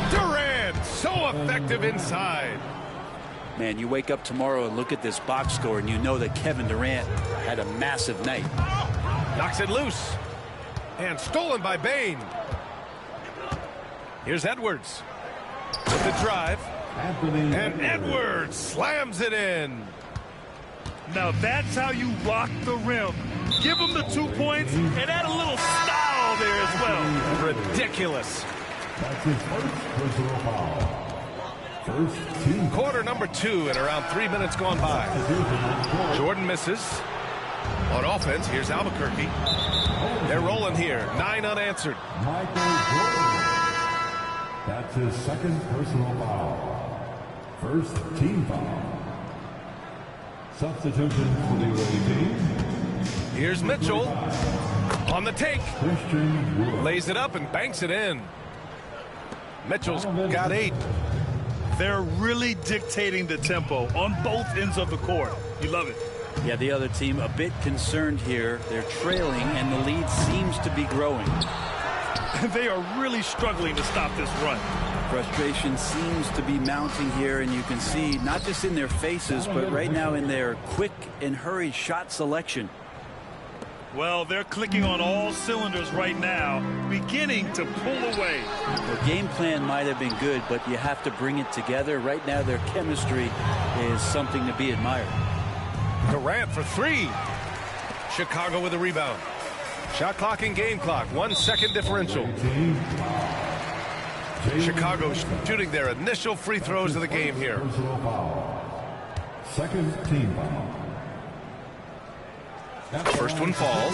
Durant, so effective inside. Man, you wake up tomorrow and look at this box score and you know that Kevin Durant had a massive night. Knocks it loose. And stolen by Bane. Here's Edwards. With the drive. And Edwards slams it in. Now that's how you rock the rim. Give him the 2 points and add a little style there as well. Ridiculous. That's his first personal foul. First team. Quarter number 2 and around 3 minutes gone by. Jordan misses. On offense, here's Albuquerque. They're rolling here. 9 unanswered. Michael Jordan. That's his second personal foul. First team foul. Substitution for the away team. Here's Mitchell. On the take. Christian Wood. Lays it up and banks it in. Mitchell's got 8. They're really dictating the tempo on both ends of the court. You love it. Yeah, the other team a bit concerned here. They're trailing and the lead seems to be growing. They are really struggling to stop this run. Frustration seems to be mounting here, and you can see not just in their faces, but right now in their quick and hurried shot selection. Well, they're clicking on all cylinders right now, beginning to pull away. The game plan might have been good, but you have to bring it together. Right now, their chemistry is something to be admired. Durant for three. Chicago with a rebound. Shot clock and game clock, 1 second differential. Chicago shooting their initial free throws of the game here. Second team foul. First one falls.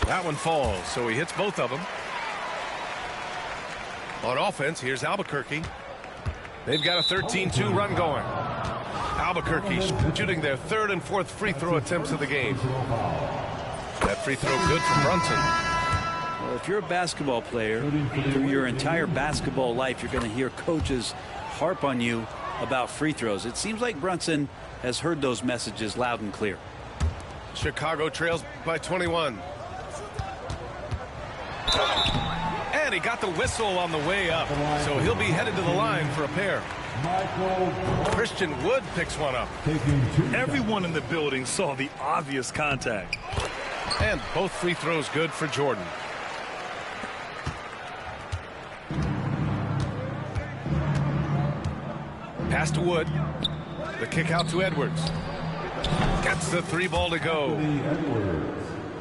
That one falls, so he hits both of them. On offense, here's Albuquerque. They've got a 13-2 run going. Albuquerque shooting their third and fourth free throw attempts of the game. That free throw good from Brunson. Well, if you're a basketball player, through your entire basketball life, you're going to hear coaches harp on you about free throws. It seems like Brunson has heard those messages loud and clear. Chicago trails by 21. And he got the whistle on the way up, so he'll be headed to the line for a pair. Christian Wood picks one up. Everyone in the building saw the obvious contact. And both free throws good for Jordan. Pass to Wood. The kick out to Edwards. Gets the three ball to go.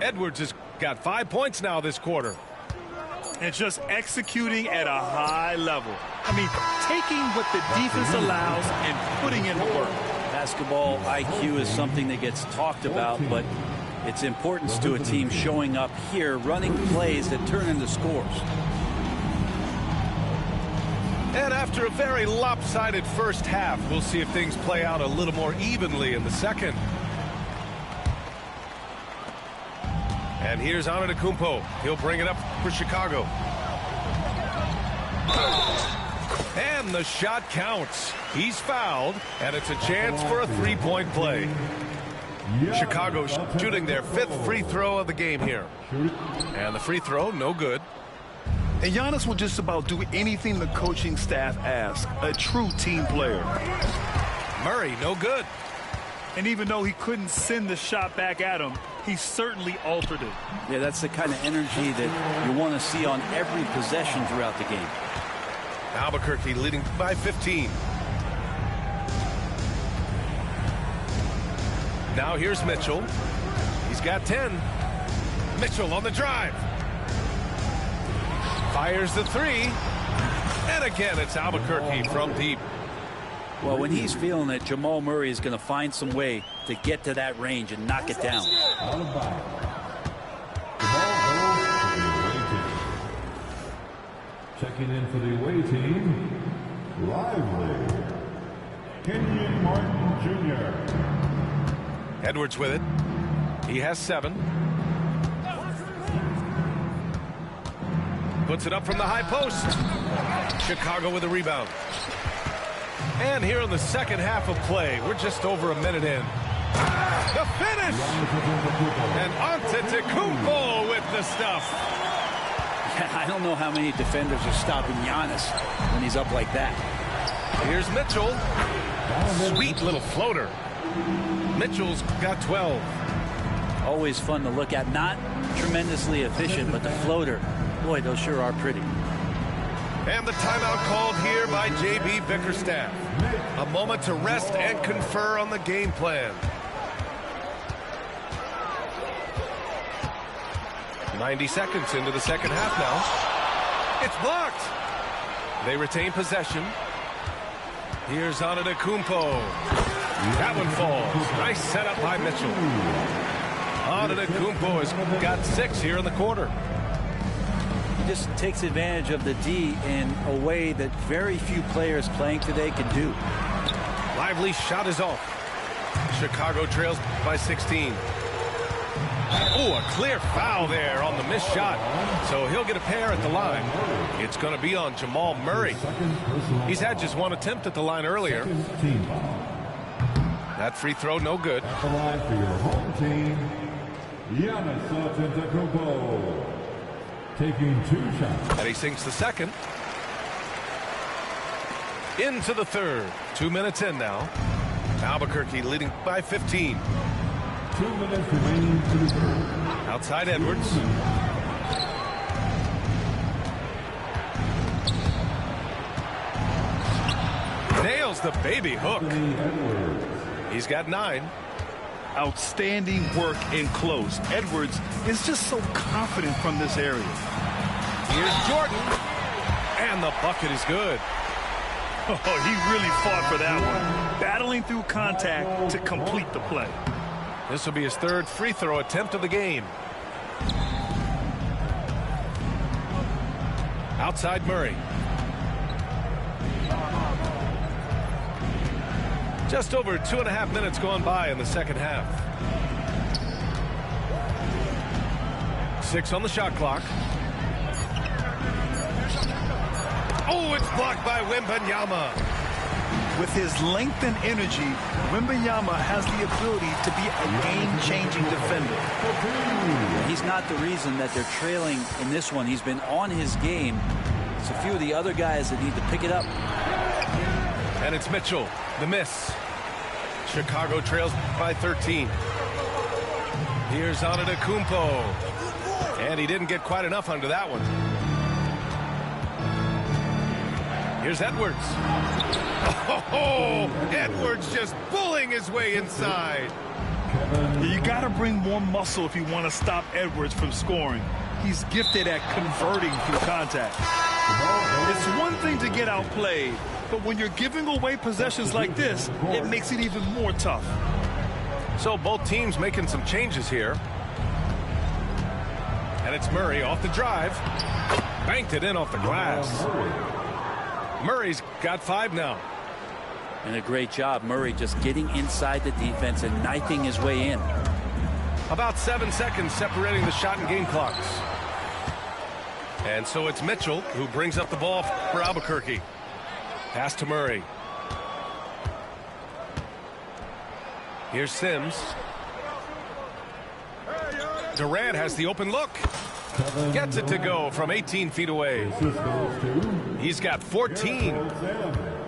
Edwards has got 5 points now this quarter. And just executing at a high level. I mean, taking what the defense allows and putting in the work. Basketball IQ is something that gets talked about, but its importance to a team showing up here, running plays that turn into scores. And after a very lopsided first half, we'll see if things play out a little more evenly in the second. And here's Antetokounmpo. He'll bring it up for Chicago. And the shot counts. He's fouled, and it's a chance for a three-point play. Chicago shooting their fifth free throw of the game here. And the free throw, no good. And Giannis will just about do anything the coaching staff asks. A true team player. Murray, no good. And even though he couldn't send the shot back at him, he certainly altered it. Yeah, that's the kind of energy that you want to see on every possession throughout the game. Albuquerque leading by 15. Now here's Mitchell. He's got 10. Mitchell on the drive. Fires the three. And again, it's Albuquerque from deep. Well, when he's feeling it, Jamal Murray is going to find some way to get to that range and knock it down. Out of bounds. The ball goes to the away team. Checking in for the away team, Lively. Kenyon Martin Jr. Edwards with it. He has 7. Puts it up from the high post. Chicago with a rebound. And here in the second half of play, we're just over a minute in. The finish! And Antetokounmpo with the stuff. Yeah, I don't know how many defenders are stopping Giannis when he's up like that. Here's Mitchell. Sweet little floater. Mitchell's got 12. Always fun to look at. Not tremendously efficient, but the floater, boy, those sure are pretty. And the timeout called here by J.B. Bickerstaff. A moment to rest and confer on the game plan. 90 seconds into the second half now. It's blocked. They retain possession. Here's Antetokounmpo. That one falls. Nice setup by Mitchell. Antetokounmpo has got 6 here in the quarter. He just takes advantage of the D in a way that very few players playing today can do. Lively shot is off. Chicago trails by 16. Oh, a clear foul there on the missed shot. So he'll get a pair at the line. It's going to be on Jamal Murray. He's had just one attempt at the line earlier. That free throw, no good. At the line for your home team, Giannis Antetokounmpo. taking 2 shots. And he sinks the second. Into the third. 2 minutes in now. Albuquerque leading by 15. 2 minutes remaining to the third. Outside Edwards. Nails the baby hook. He's got 9. Outstanding work in close. Edwards is just so confident from this area. Here's Jordan. And the bucket is good. Oh, he really fought for that one. Battling through contact to complete the play. This will be his 3rd free throw attempt of the game. Outside Murray. Just over 2.5 minutes gone by in the second half. 6 on the shot clock. Oh, it's blocked by Wembanyama. With his length and energy, Wembanyama has the ability to be a game-changing defender. He's not the reason that they're trailing in this one. He's been on his game. It's a few of the other guys that need to pick it up. And it's Mitchell, the miss. Chicago trails by 13. Here's Antetokounmpo. And he didn't get quite enough under that one. Here's Edwards. Oh, Edwards just bullying his way inside. You got to bring more muscle if you want to stop Edwards from scoring. He's gifted at converting through contact. It's one thing to get outplayed, but when you're giving away possessions like this, it makes it even more tough. So both teams making some changes here. And it's Murray off the drive. Banked it in off the glass. Murray's got 5 now. And a great job, Murray, just getting inside the defense and knifing his way in. About 7 seconds separating the shot and game clocks. And so it's Mitchell who brings up the ball for Albuquerque. Pass to Murray. Here's Sims. Durant has the open look. Gets it to go from 18 feet away. He's got 14.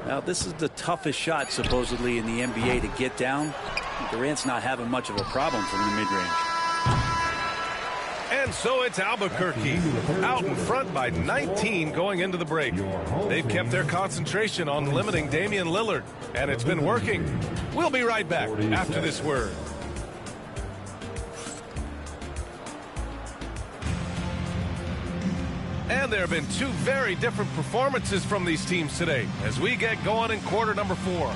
Now, this is the toughest shot, supposedly, in the NBA to get down. Durant's not having much of a problem from the mid-range. And so it's Albuquerque out in front by 19 going into the break. They've kept their concentration on limiting Damian Lillard, and it's been working. We'll be right back after this word. And there have been 2 very different performances from these teams today as we get going in quarter number 4.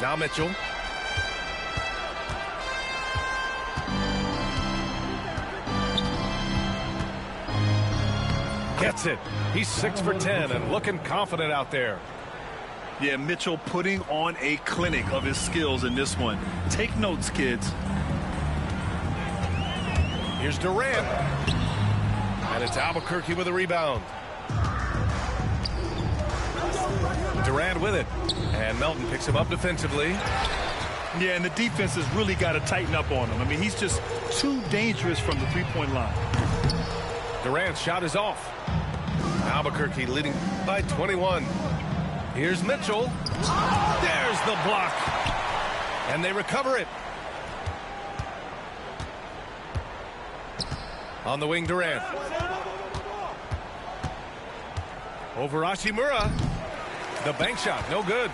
Now Mitchell. Gets it. He's 6 for 10 and looking confident out there. Yeah, Mitchell putting on a clinic of his skills in this one. Take notes, kids. Here's Durant. And it's Albuquerque with a rebound. Durant with it. And Melton picks him up defensively. Yeah, and the defense has really got to tighten up on him. I mean, he's just too dangerous from the three-point line. Durant's shot is off. Albuquerque leading by 21. Here's Mitchell. There's the block. And they recover it. On the wing, Durant. Over Hachimura. The bank shot, no good.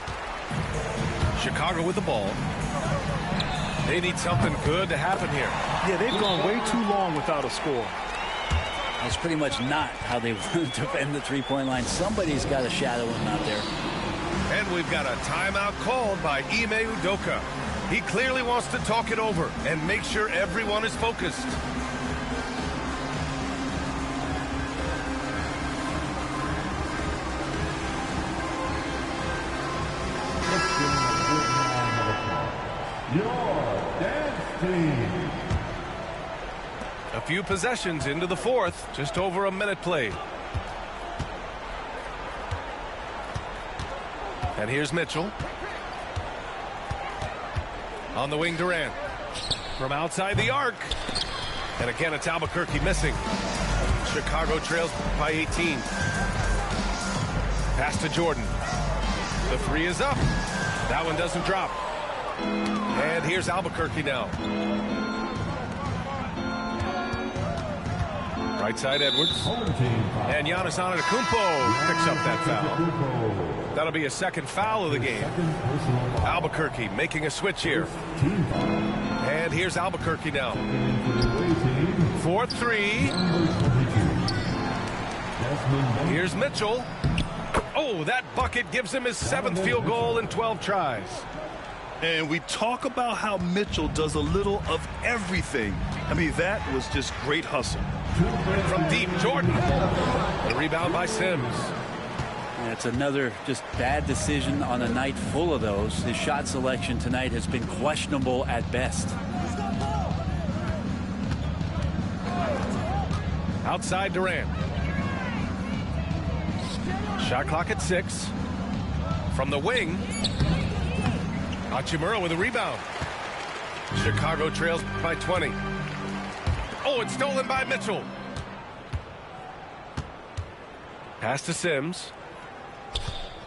Chicago with the ball. They need something good to happen here. Yeah, they've gone way too long without a score. That's pretty much not how they want to defend the three-point line. Somebody's got to shadow him out there. And we've got a timeout called by Ime Udoka. He clearly wants to talk it over and make sure everyone is focused. Your dance team. A few possessions into the fourth, just over a minute played. And here's Mitchell. On the wing, Durant. From outside the arc. And again, it's Albuquerque missing. Chicago trails by 18. Pass to Jordan. The three is up. That one doesn't drop. And here's Albuquerque now. Right side, Edwards. And Giannis Antetokounmpo picks up that foul. That'll be a second foul of the game. Albuquerque making a switch here. And here's Albuquerque now. 4-3. Here's Mitchell. Oh, that bucket gives him his 7th field goal in 12 tries. And we talk about how Mitchell does a little of everything. I mean, that was just great hustle. From deep, Jordan. The rebound by Sims. It's another just bad decision on a night full of those. His shot selection tonight has been questionable at best. Outside Durant. Shot clock at 6. From the wing. Hachimura with a rebound. Chicago trails by 20. Oh, it's stolen by Mitchell. Pass to Sims.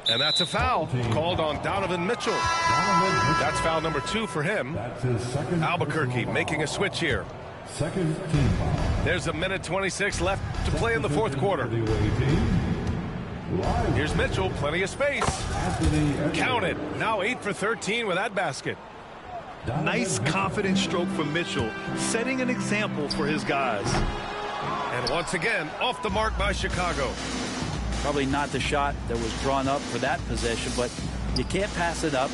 And that's a foul called on Donovan Mitchell. That's foul number 2 for him. Albuquerque making a switch here. There's a minute 26 left to play in the fourth quarter. Here's Mitchell, plenty of space. Count it. Now 8 for 13 with that basket. Nice confident stroke from Mitchell, setting an example for his guys. And once again, off the mark by Chicago. Probably not the shot that was drawn up for that possession, but you can't pass it up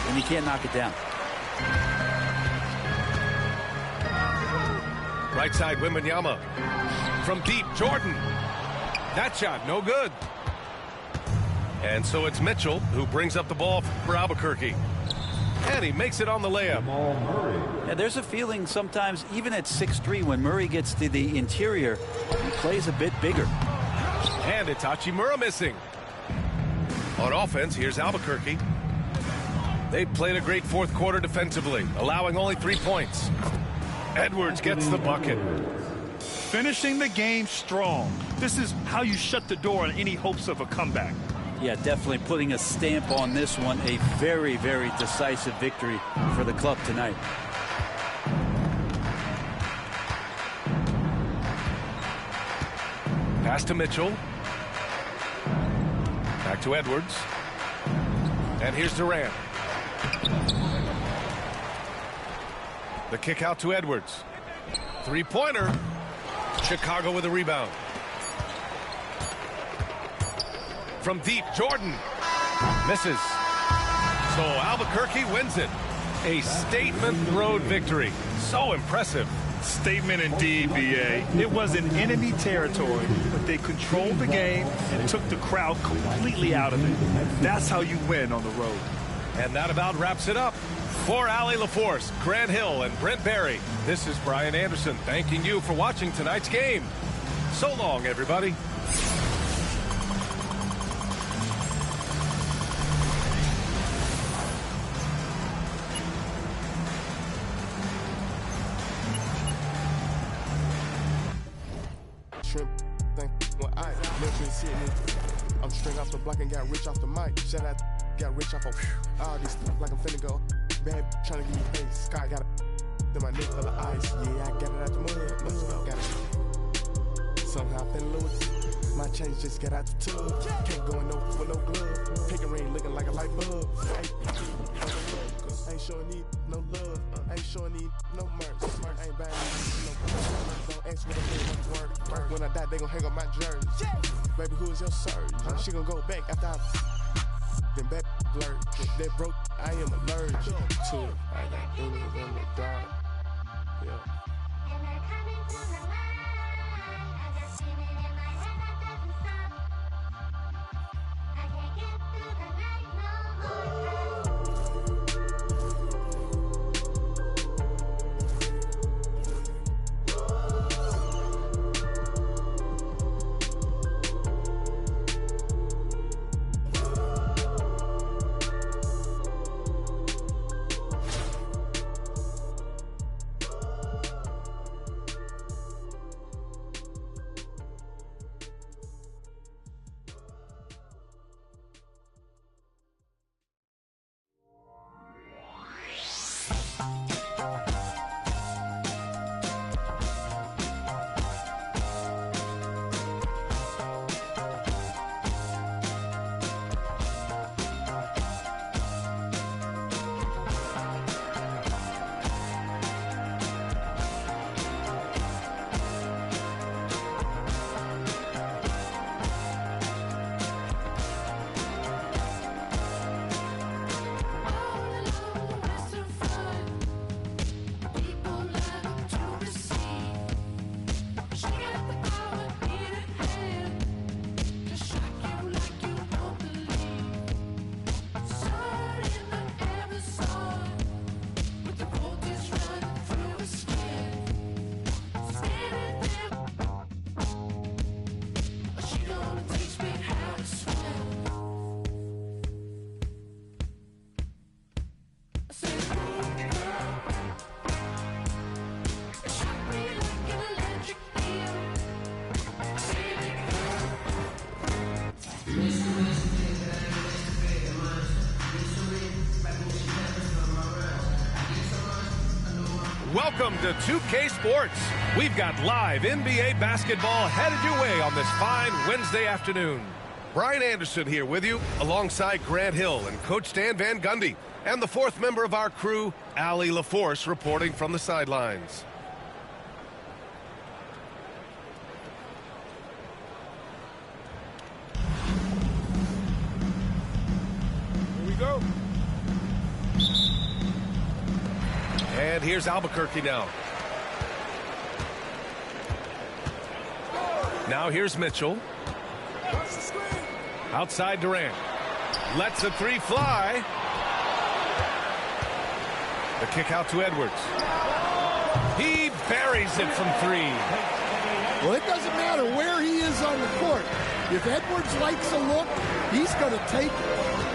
and you can't knock it down. Right side, Wembanyama. From deep, Jordan. That shot, no good. And so it's Mitchell who brings up the ball for Albuquerque. And he makes it on the layup. Yeah, there's a feeling sometimes, even at 6'3", when Murray gets to the interior, he plays a bit bigger. And it's Hachimura missing. On offense, here's Albuquerque. They played a great fourth quarter defensively, allowing only 3 points. Edwards gets the bucket. Finishing the game strong. This is how you shut the door on any hopes of a comeback. Yeah, definitely putting a stamp on this one. A very, very decisive victory for the club tonight. Pass to Mitchell. Back to Edwards. And here's Durant. The kick out to Edwards. Three-pointer. Chicago with a rebound. From deep, Jordan. Misses. So Albuquerque wins it. A statement road victory. So impressive. Statement indeed, B.A. It was in enemy territory, but they controlled the game and took the crowd completely out of it. That's how you win on the road. And that about wraps it up. For Allie LaForce, Grant Hill, and Brent Barry, this is Brian Anderson thanking you for watching tonight's game. So long, everybody. I'm straight off the block and got rich off the mic. Shout out, got rich off of all these stuff like I'm finna go. Bad trying to give me face. Sky got it. My neck full of ice. Yeah, I got it out the mud. Got it. Somehow I fell in love with it. My chains just got out the tub. Can't go in no with no glove. Pick a ring looking like a light bulb. Ain't sure need no love. Ain't sure need no merch. Ain't bad no don't ask what I work. When I die, they gon' hang up my jersey. Baby, who is your surgeon? She gon' go back after I then back blurred. That broke, I am allergic to it. I got demons in the dark. Yeah. Welcome to 2K Sports. We've got live NBA basketball headed your way on this fine Wednesday afternoon. Brian Anderson here with you, alongside Grant Hill and Coach Stan Van Gundy, and the fourth member of our crew, Allie LaForce, reporting from the sidelines. Here we go. And here's Albuquerque now. Now here's Mitchell. Outside Durant. Lets a three fly. The kick out to Edwards. He buries it from three. Well, it doesn't matter where he is on the court. If Edwards likes a look, he's going to take it.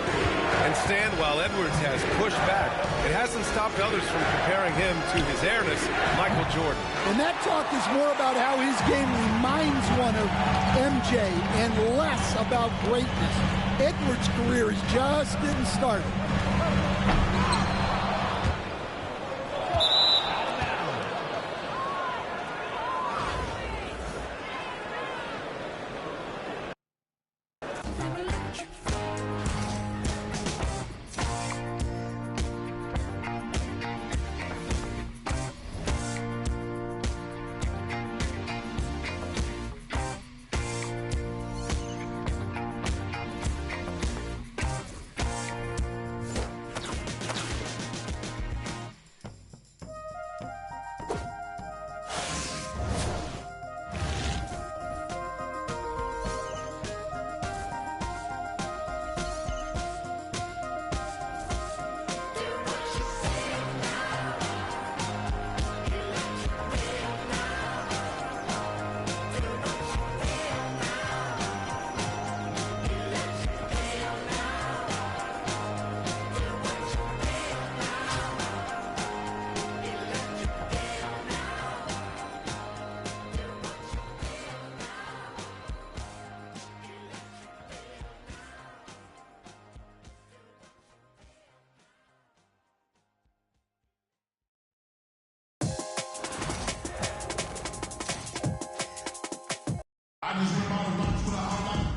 And Stan, while Edwards has pushed back, it hasn't stopped others from comparing him to his heiress, Michael Jordan. And that talk is more about how his game reminds one of MJ and less about greatness. Edwards' career is just getting started.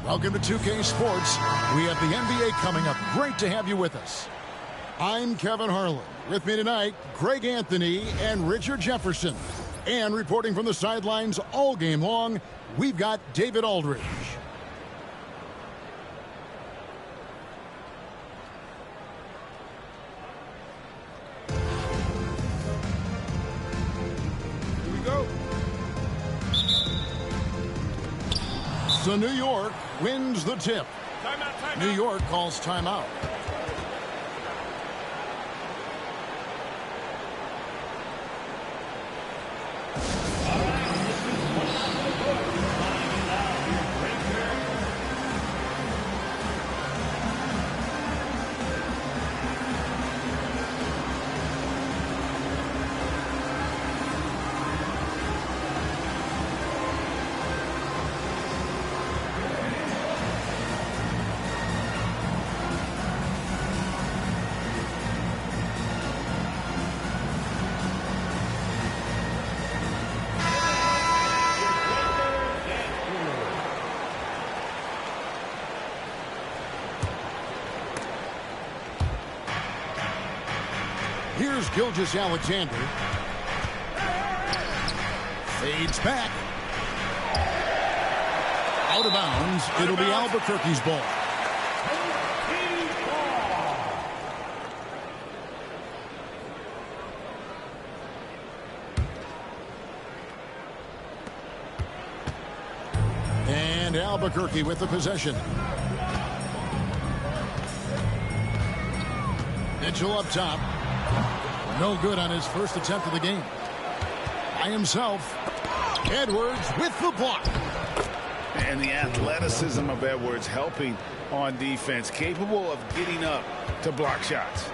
Welcome to 2K Sports. We have the NBA coming up. Great to have you with us. I'm Kevin Harlan. With me tonight, Greg Anthony and Richard Jefferson. And reporting from the sidelines all game long, we've got David Aldridge. Here we go. So New York wins the tip. New York calls timeout. Here's Gilgeous-Alexander. Fades back. Out of bounds. It'll be Albuquerque's ball. And Albuquerque with the possession. Mitchell up top. No good on his first attempt of the game. By himself. Edwards with the block. And the athleticism of Edwards helping on defense. Capable of getting up to block shots.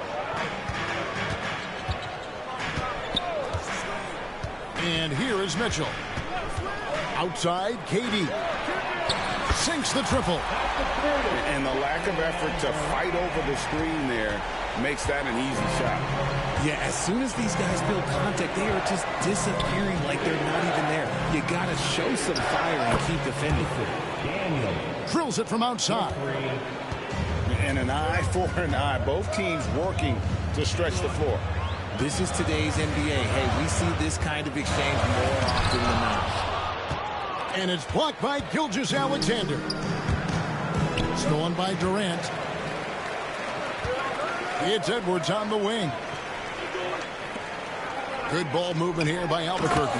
And here is Mitchell. Outside, KD. Sinks the triple. And the lack of effort to fight over the screen there makes that an easy shot. Yeah, as soon as these guys feel contact, they are just disappearing like they're not even there. You got to show some fire and keep defending. Drills it from outside. And an eye for an eye. Both teams working to stretch the floor. This is today's NBA. Hey, we see this kind of exchange more often than not. And it's blocked by Gilgeous-Alexander. Stolen by Durant. It's Edwards on the wing. Good ball movement here by Albuquerque.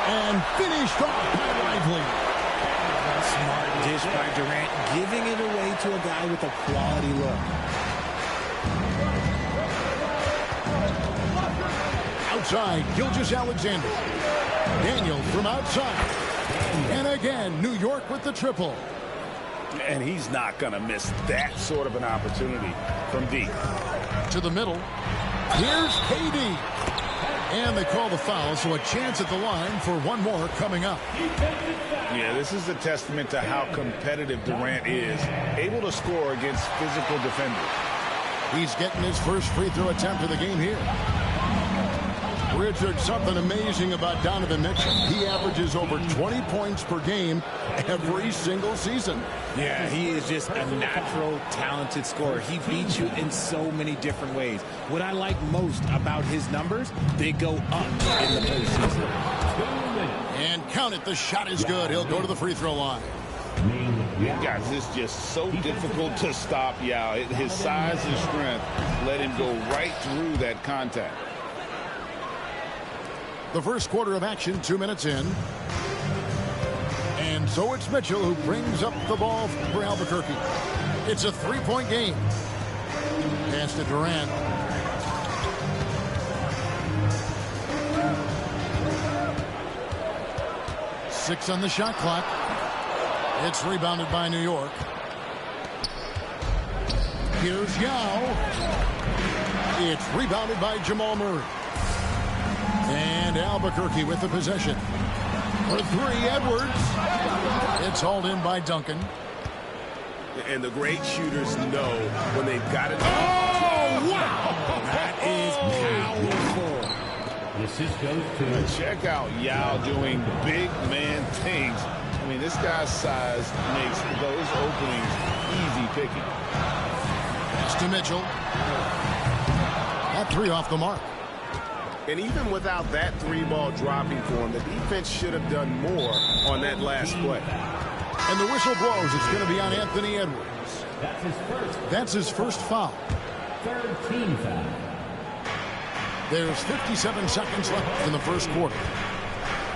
And finished off by Lively. Smart dish by Durant, giving it away to a guy with a quality look. Outside, Gilgeous-Alexander. Daniel from outside. And again, New York with the triple. And he's not going to miss that sort of an opportunity from deep. To the middle. Here's KD. And they call the foul, so a chance at the line for one more coming up. Yeah, this is a testament to how competitive Durant is, able to score against physical defenders. He's getting his first free throw attempt of the game here. Richard, something amazing about Donovan Mitchell. He averages over 20 points per game every single season. Yeah, he is just a natural, talented scorer. He beats you in so many different ways. What I like most about his numbers, they go up in the postseason. And count it, the shot is good. He'll go to the free throw line. Guys, it's just so difficult to stop Yao. His size and strength let him go right through that contact. The first quarter of action, 2 minutes in. And so it's Mitchell who brings up the ball for Albuquerque. It's a three-point game. Pass to Durant. Six on the shot clock. It's rebounded by New York. Here's Yao. It's rebounded by Jamal Murray. And Albuquerque with the possession. For three, Edwards. It's hauled in by Duncan. And the great shooters know when they've got it. Oh, wow! That is powerful. This is goes to. Check out Yao doing big man things. I mean, this guy's size makes those openings easy picking. It's to Mitchell. That three off the mark. And even without that three ball dropping for him, the defense should have done more on that last play. And the whistle blows. It's going to be on Anthony Edwards. That's his first foul. Third team foul. There's 57 seconds left in the first quarter.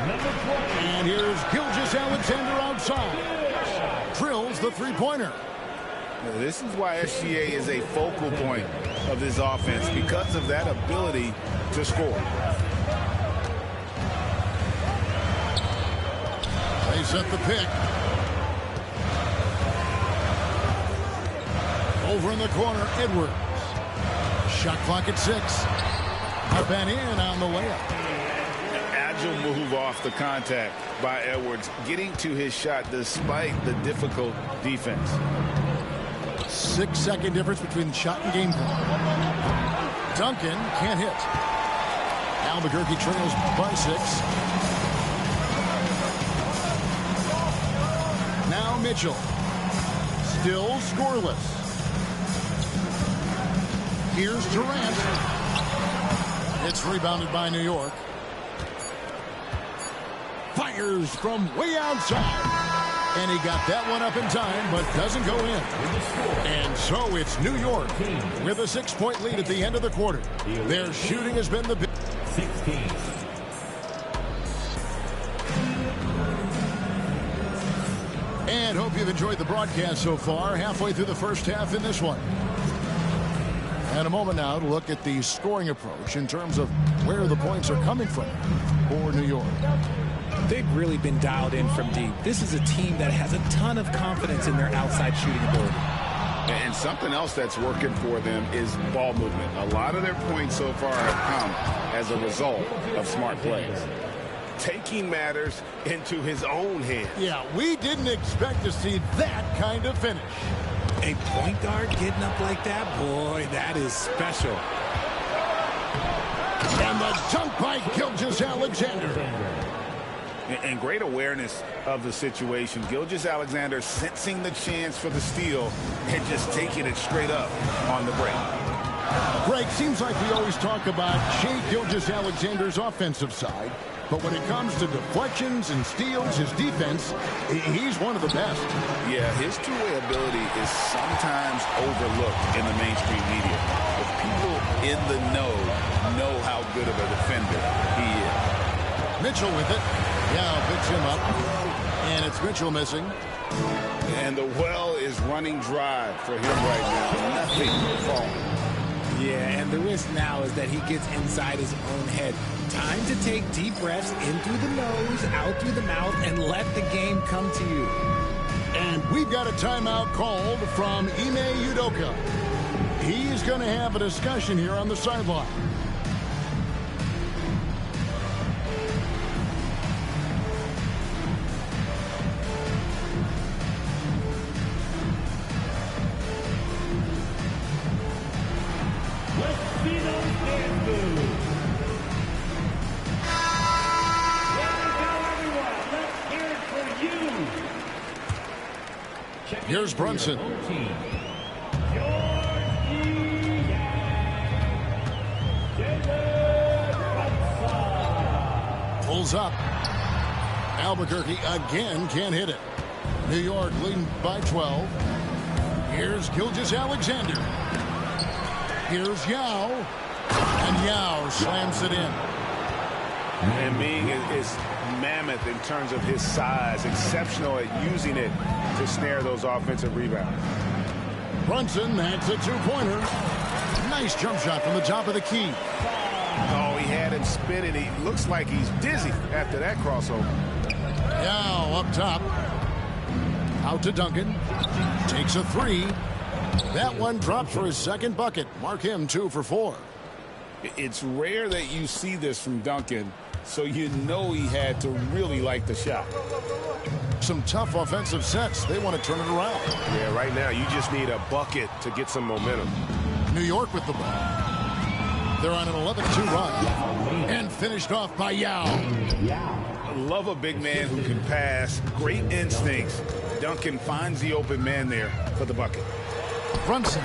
And here's Gilgeous-Alexander outside. Drills the three-pointer. This is why SGA is a focal point of this offense, because of that ability to score. They set the pick. Over in the corner, Edwards. Shot clock at 6. Up and in on the layup. Agile move off the contact by Edwards, getting to his shot despite the difficult defense. 6-second difference between shot and game time. Duncan can't hit. Albuquerque trails by 6. Now Mitchell. Still scoreless. Here's Durant. It's rebounded by New York. Fires from way outside. And he got that one up in time, but doesn't go in. And so it's New York with a 6-point lead at the end of the quarter. Their shooting has been the big. 16. And hope you've enjoyed the broadcast so far. Halfway through the first half in this one. And a moment now to look at the scoring approach in terms of where the points are coming from for New York. They've really been dialed in from deep. This is a team that has a ton of confidence in their outside shooting ability. And something else that's working for them is ball movement. A lot of their points so far have come as a result of smart plays. Taking matters into his own hands. Yeah, we didn't expect to see that kind of finish. A point guard getting up like that, boy, that is special. And the dunk by Gilgeous-Alexander. And great awareness of the situation. Gilgeous-Alexander sensing the chance for the steal and just taking it straight up on the break. Greg, seems like we always talk about Shai Gilgeous-Alexander's offensive side, but when it comes to deflections and steals, his defense, he's one of the best. Yeah, his two-way ability is sometimes overlooked in the mainstream media. But people in the know how good of a defender he is. Mitchell with it. Yeah, picks him up. And it's Mitchell missing. And the well is running dry for him right now. Nothing falling. Yeah, and the risk now is that he gets inside his own head. Time to take deep breaths in through the nose, out through the mouth, and let the game come to you. And we've got a timeout called from Ime Udoka. He's going to have a discussion here on the sideline. Here's Brunson. Pulls up. Albuquerque again can't hit it. New York leading by 12. Here's Gilgeous-Alexander. Here's Yao. And Yao slams it in. And Ming is mammoth in terms of his size, exceptional at using it to snare those offensive rebounds. Brunson, that's a two-pointer. Nice jump shot from the top of the key. Oh, he had him spinning. He looks like he's dizzy after that crossover. Now up top. Out to Duncan. Takes a three. That one drops for his second bucket. Mark him 2 for 4. It's rare that you see this from Duncan, so you know he had to really like the shot. Some tough offensive sets. They want to turn it around. Yeah, right now you just need a bucket to get some momentum. New York with the ball. They're on an 11-2 run. And finished off by Yao. I love a big man who can pass. Great instincts. Duncan finds the open man there for the bucket. Brunson.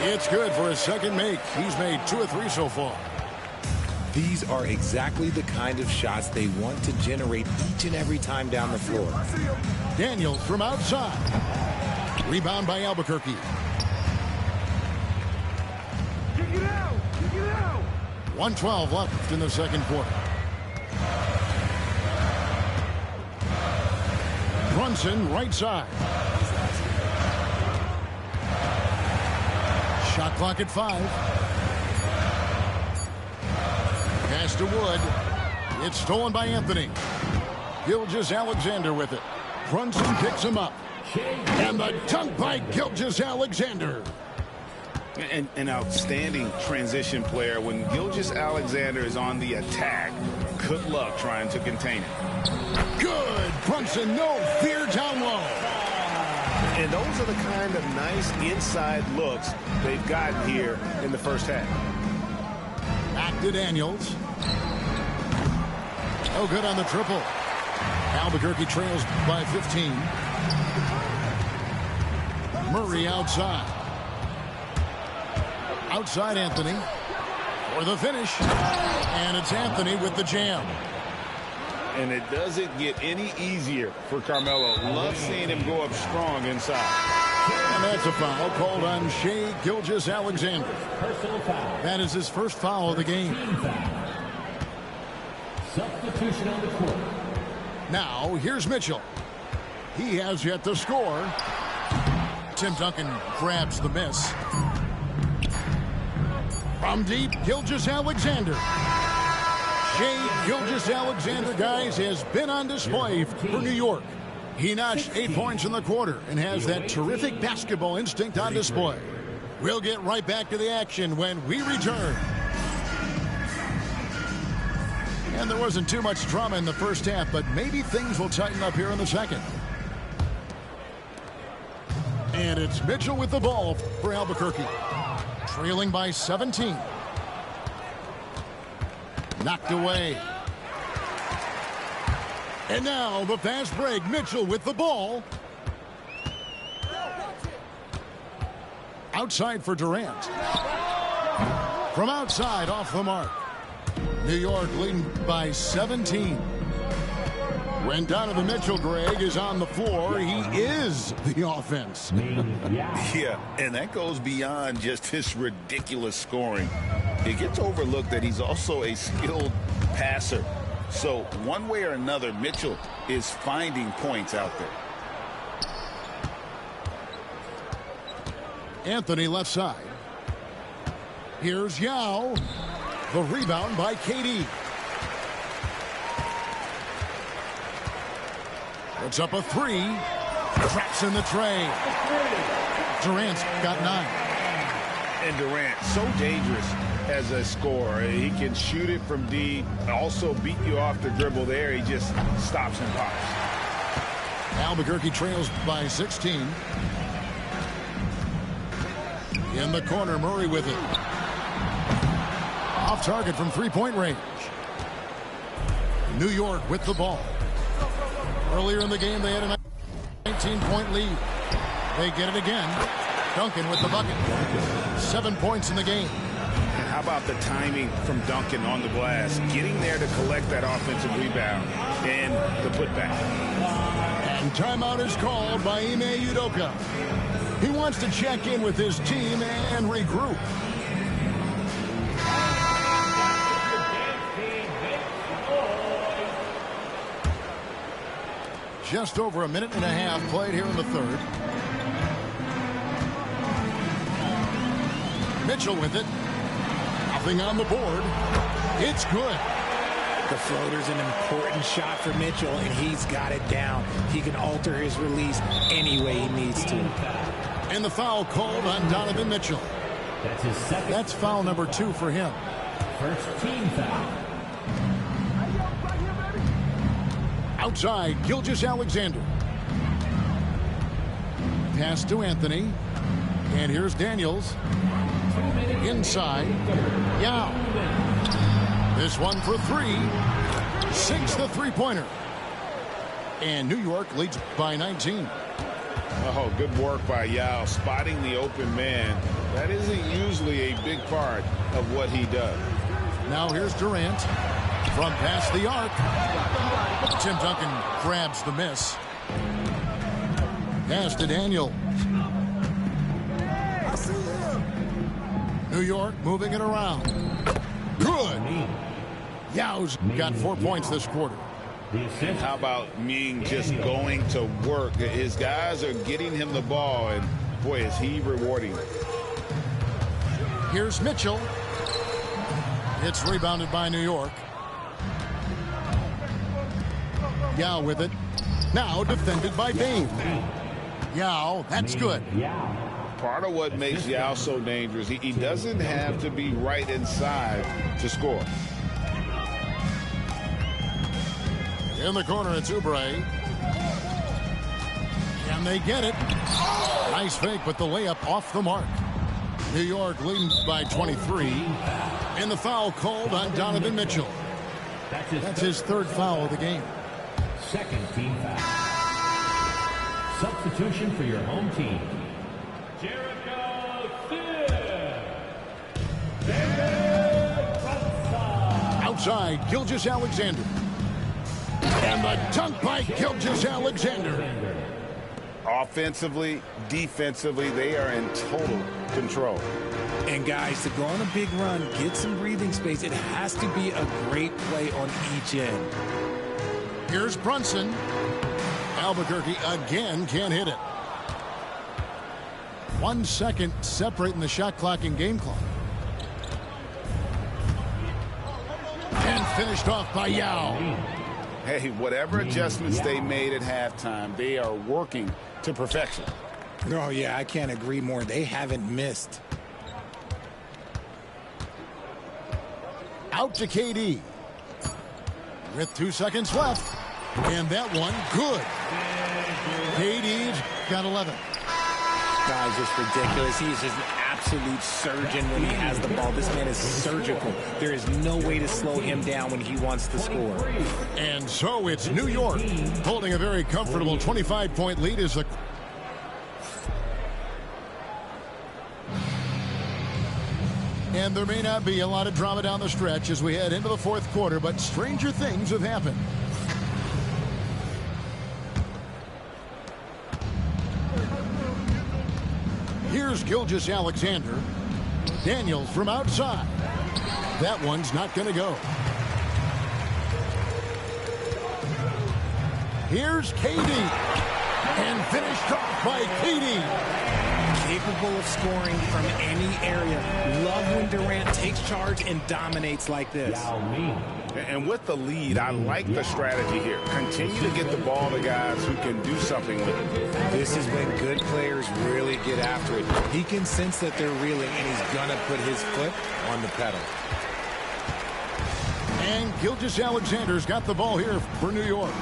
It's good for his second make. He's made 2 of 3 so far. These are exactly the kind of shots they want to generate each and every time down the floor. Daniels from outside. Rebound by Albuquerque. 1:12 left in the second quarter. Brunson right side. Shot clock at 5. Pass to Wood. It's stolen by Anthony. Gilgeous-Alexander with it. Brunson picks him up. And the dunk by Gilgeous-Alexander. An outstanding transition player. When Gilgeous-Alexander is on the attack, good luck trying to contain it. Good. Brunson, no fear down low. And those are the kind of nice inside looks they've gotten here in the first half. Back to Daniels. No good on the triple. Albuquerque trails by 15. Murray outside. Outside Anthony for the finish. And it's Anthony with the jam. And it doesn't get any easier for Carmelo. Love seeing him go up strong inside. And that's a foul called on Shai Gilgeous-Alexander. That is his first foul of the game. Substitution on the court. Now, here's Mitchell. He has yet to score. Tim Duncan grabs the miss. From deep, Gilgeous-Alexander. Shai Gilgeous-Alexander, guys, has been on display for New York. He notched 8 points in the quarter and has that terrific basketball instinct on display. We'll get right back to the action when we return. And there wasn't too much drama in the first half, but maybe things will tighten up here in the second. And it's Mitchell with the ball for Albuquerque. Trailing by 17. Knocked away. And now the fast break. Mitchell with the ball. Outside for Durant. From outside, off the mark. New York leading by 17. When Donovan Mitchell, Greg, is on the floor, he is the offense. Yeah, and that goes beyond just his ridiculous scoring. It gets overlooked that he's also a skilled passer. So one way or another, Mitchell is finding points out there. Anthony left side. Here's Yao. The rebound by KD. Puts up a three. Traps in the tray. Durant's got 9. And Durant, so dangerous as a scorer. He can shoot it from deep, also beat you off the dribble there. He just stops and pops. Albuquerque trails by 16. In the corner, Murray with it. Off target from three-point range. New York with the ball. Earlier in the game, they had a 19-point lead. They get it again. Duncan with the bucket. 7 points in the game. And how about the timing from Duncan on the glass? Getting there to collect that offensive rebound and the putback. And timeout is called by Ime Udoka. He wants to check in with his team and regroup. Just over a minute and a half played here in the third. Mitchell with it. Nothing on the board. It's good. The floater's an important shot for Mitchell, and he's got it down. He can alter his release any way he needs to. And the foul called on Donovan Mitchell. That's his second. That's foul number 2 for him. First team foul. Outside, Gilgeous-Alexander. Pass to Anthony. And here's Daniels. Inside. Yao. This one for 3. 6 the three-pointer. And New York leads by 19. Oh, good work by Yao, spotting the open man. That isn't usually a big part of what he does. Now here's Durant from past the arc. Tim Duncan grabs the miss. Pass to Daniel. New York moving it around. Good. Yao's got 4 points this quarter. How about Ming just going to work? His guys are getting him the ball, and boy, is he rewarding. Here's Mitchell. It's rebounded by New York. Yao with it. Now defended by Dame. Yao, that's good. Part of what makes Yao so dangerous, he doesn't have to be right inside to score. In the corner, it's Oubre. And they get it. Nice fake, but the layup off the mark. New York leading by 23. And the foul called on Donovan Mitchell. That's his third foul of the game. Second team foul. Substitution for your home team. Jericho Outside, Gilgeous-Alexander. And the dunk by Gilgeous-Alexander. Offensively, defensively, they are in total control. And guys, to go on a big run, get some breathing space, it has to be a great play on each end. Here's Brunson. Albuquerque again can't hit it. 1 second separating the shot clock and game clock. And finished off by Yao. Hey, whatever adjustments they made at halftime, they are working to perfection. Oh, yeah, I can't agree more. They haven't missed. Out to KD. With 2 seconds left. And that one, good. KD's got 11. Guy's just ridiculous. He is just an absolute surgeon when he has the ball. This man is surgical. There is no way to slow him down when he wants to score. And so it's New York holding a very comfortable 25-point lead as the... And there may not be a lot of drama down the stretch as we head into the fourth quarter, but stranger things have happened. Here's Gilgeous-Alexander. Daniels from outside. That one's not going to go. Here's KD. And finished off by KD. Capable of scoring from any area. Love when Durant takes charge and dominates like this. And with the lead, I like the strategy here. Continue to get the ball to guys who can do something with it. This is when good players really get after it. He can sense that they're reeling, and he's going to put his foot on the pedal. And Gilgeous-Alexander's got the ball here for New York.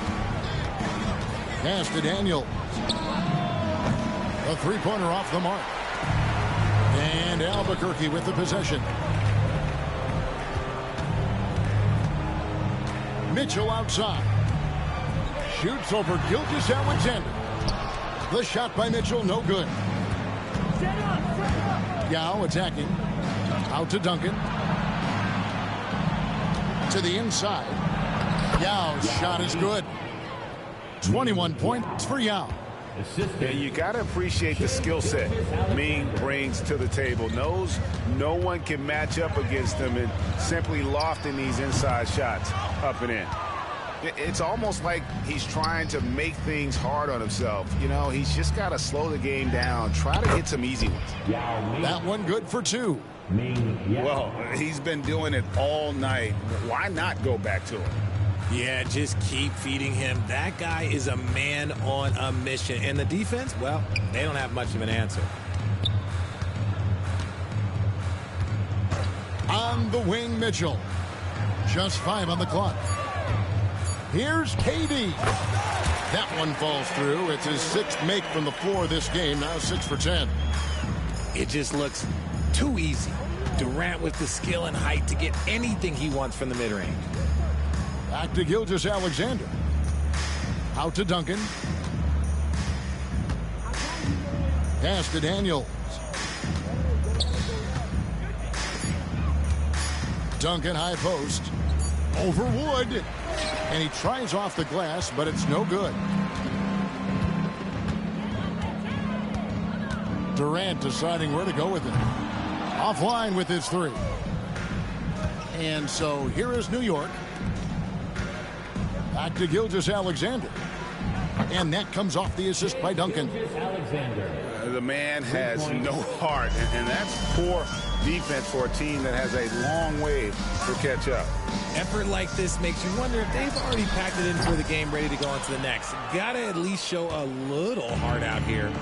Pass to Daniel. A three-pointer off the mark. And Albuquerque with the possession. Mitchell outside. Shoots over Gilgeous-Alexander. The shot by Mitchell, no good. Yao attacking. Out to Duncan. To the inside. Yao's shot is good. 21 points for Yao. Yeah, you got to appreciate the skill set Ming brings to the table. Knows no one can match up against him and simply lofting these inside shots up and in. It's almost like he's trying to make things hard on himself. You know, he's just got to slow the game down, try to get some easy ones. That one good for two. Well, he's been doing it all night. Why not go back to him? Yeah, just keep feeding him. That guy is a man on a mission. And the defense, well, they don't have much of an answer. On the wing, Mitchell. Just 5 on the clock. Here's KD. That one falls through. It's his 6th make from the floor this game. Now 6 for 10. It just looks too easy. Durant with the skill and height to get anything he wants from the mid-range. Back to Gilgeous-Alexander. Out to Duncan. Pass to Daniels. Duncan high post. Over Wood. And he tries off the glass, but it's no good. Durant deciding where to go with it. Offline with his 3. And so here is New York. Back to Gilgeous-Alexander. And that comes off the assist by Duncan. The man has no heart, and that's poor defense for a team that has a long way to catch up. Effort like this makes you wonder if they've already packed it in for the game, ready to go on to the next. Got to at least show a little heart out here.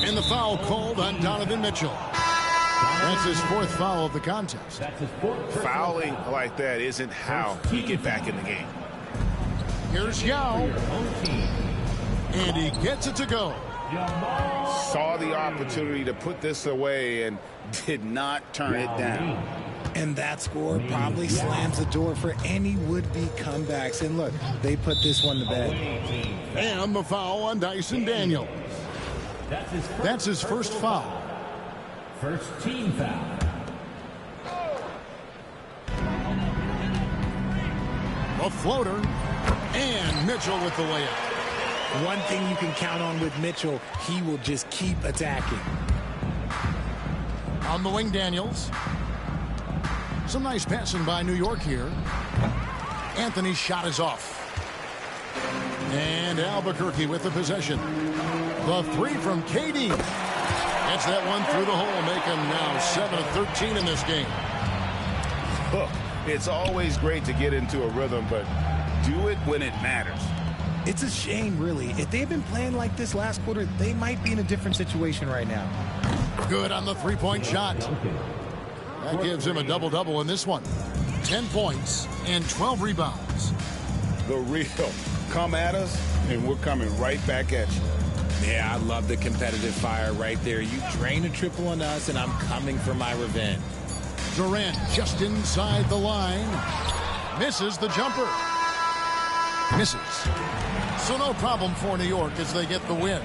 And the foul called on Donovan Mitchell. That's his 4th foul of the contest. Fouling like that isn't how you get back in the game. Here's Yao. And he gets it to go. Saw the opportunity to put this away and did not turn it down. And that score probably slams the door for any would-be comebacks. And look, they put this one to bed. And the foul on Dyson Daniels. That's his first foul. First team foul. A floater. And Mitchell with the layup. One thing you can count on with Mitchell, he will just keep attacking. On the wing, Daniels. Some nice passing by New York here. Anthony's shot is off. And Albuquerque with the possession. The 3 from KD. Gets that one through the hole, make him now 7 of 13 in this game. Look, it's always great to get into a rhythm, but do it when it matters. It's a shame, really. If they've been playing like this last quarter, they might be in a different situation right now. Good on the 3-point shot. That gives him a double-double in this one. 10 points and 12 rebounds. The real. Come at us, and we're coming right back at you. Yeah, I love the competitive fire right there. You drain a triple on us, and I'm coming for my revenge. Durant just inside the line. Misses the jumper. Misses. So no problem for New York as they get the win.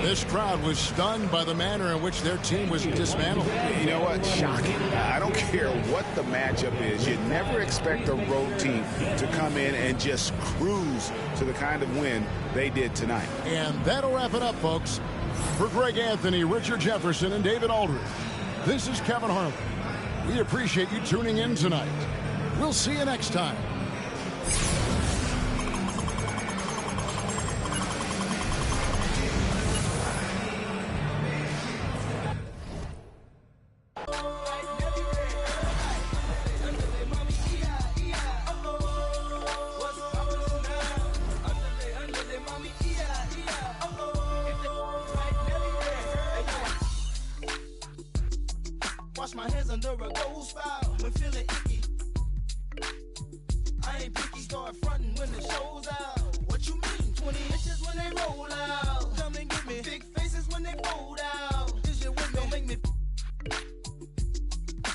This crowd was stunned by the manner in which their team was dismantled. You know what? Shocking. I don't care what the matchup is. You never expect a road team to come in and just cruise to the kind of win they did tonight. And that'll wrap it up, folks. For Greg Anthony, Richard Jefferson, and David Aldridge, this is Kevin Harlan. We appreciate you tuning in tonight. We'll see you next time. Wash my hands under a gold spout when feeling icky. I ain't picky, start frontin' when the show's out. What you mean? 20 inches when they roll out. Come and get me. Big faces when they fold out. Is you with me? Don't make me.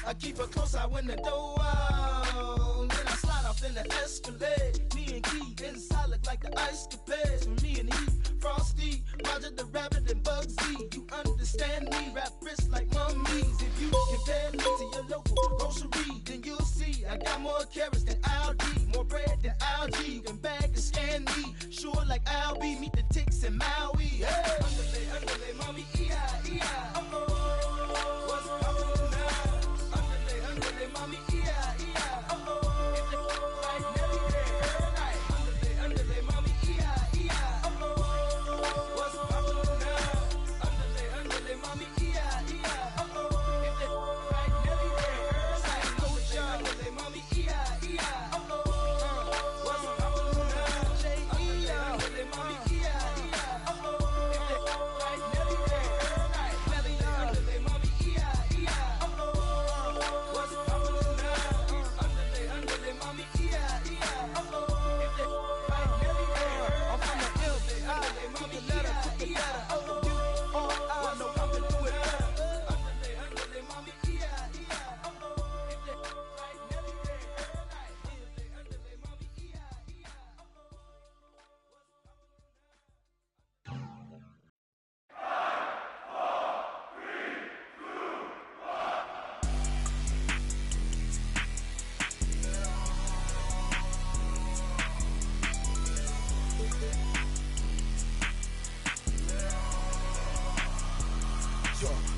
I keep a close eye when the door out. Then I slide off in the Escalade. Me and Key inside look like the ice capades. For me and he, Frosty, Roger the Rabbit and Bugsy. You understand me? Rap wrist like mummies. If you compare me to your local grocery, then you'll see I got more carrots than Aldi, more bread than algae. You can bag and scan me, sure like Albie. Meet the ticks in Maui. Hey, underlay, mommy, E-I-E-I. What's poppin' now? Underlay, mommy, E-I-E-I. If they right Nelly there, night. Underlay, mommy, E-I-E-I. What's poppin' now? Underlay, mommy, E-I-E-I. If they right Nelly there, night. Coach Young, underlay, mommy, E-I-E-I. What's poppin' now? J.E. Underlay, mommy, E-I-E-I. If they right Nelly there, night. Nelly, underlay, mommy, E-I-E-I. What's poppin' now? Underlay, mommy, E-I-E-I. If they right Nelly there, I'm from the hill, underlay, mommy, E-I-E-I. I know I'm gonna do it better. Underlay, mommy, E-I-E-I. If they right Nelly there, night. Underlay, mommy, E-I-E-I.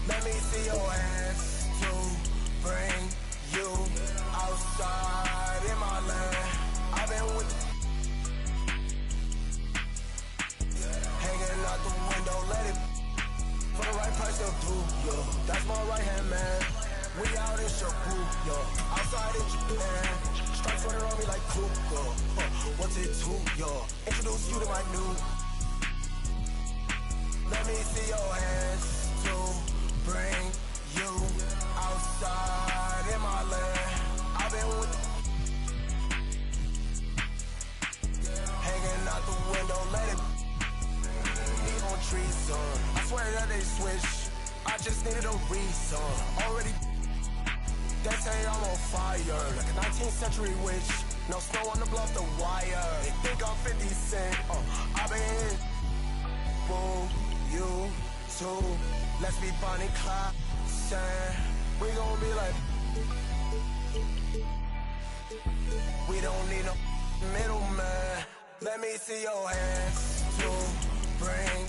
Let me see your hands to bring you outside in my land. I've been with hanging out the window, let it for the right price of blue, yo. That's my right hand man. We out in Shabu, yo. Outside in Japan. Stripes running on me like Kuko. What's it to, yo? Introduce you to my new. Let me see your hands to bring you outside in my land. I've been with hanging out the window, let it be on trees, son. I swear that they switch. I just needed a reason. Already, they say I'm on fire, like a 19th century witch. No snow on the bluff, the wire. They think I'm 50 Cent. I've been boom, you too. Let's be Bonnie Clyde, Sam. We gon' be like, we don't need no middleman. Let me see your hands to bring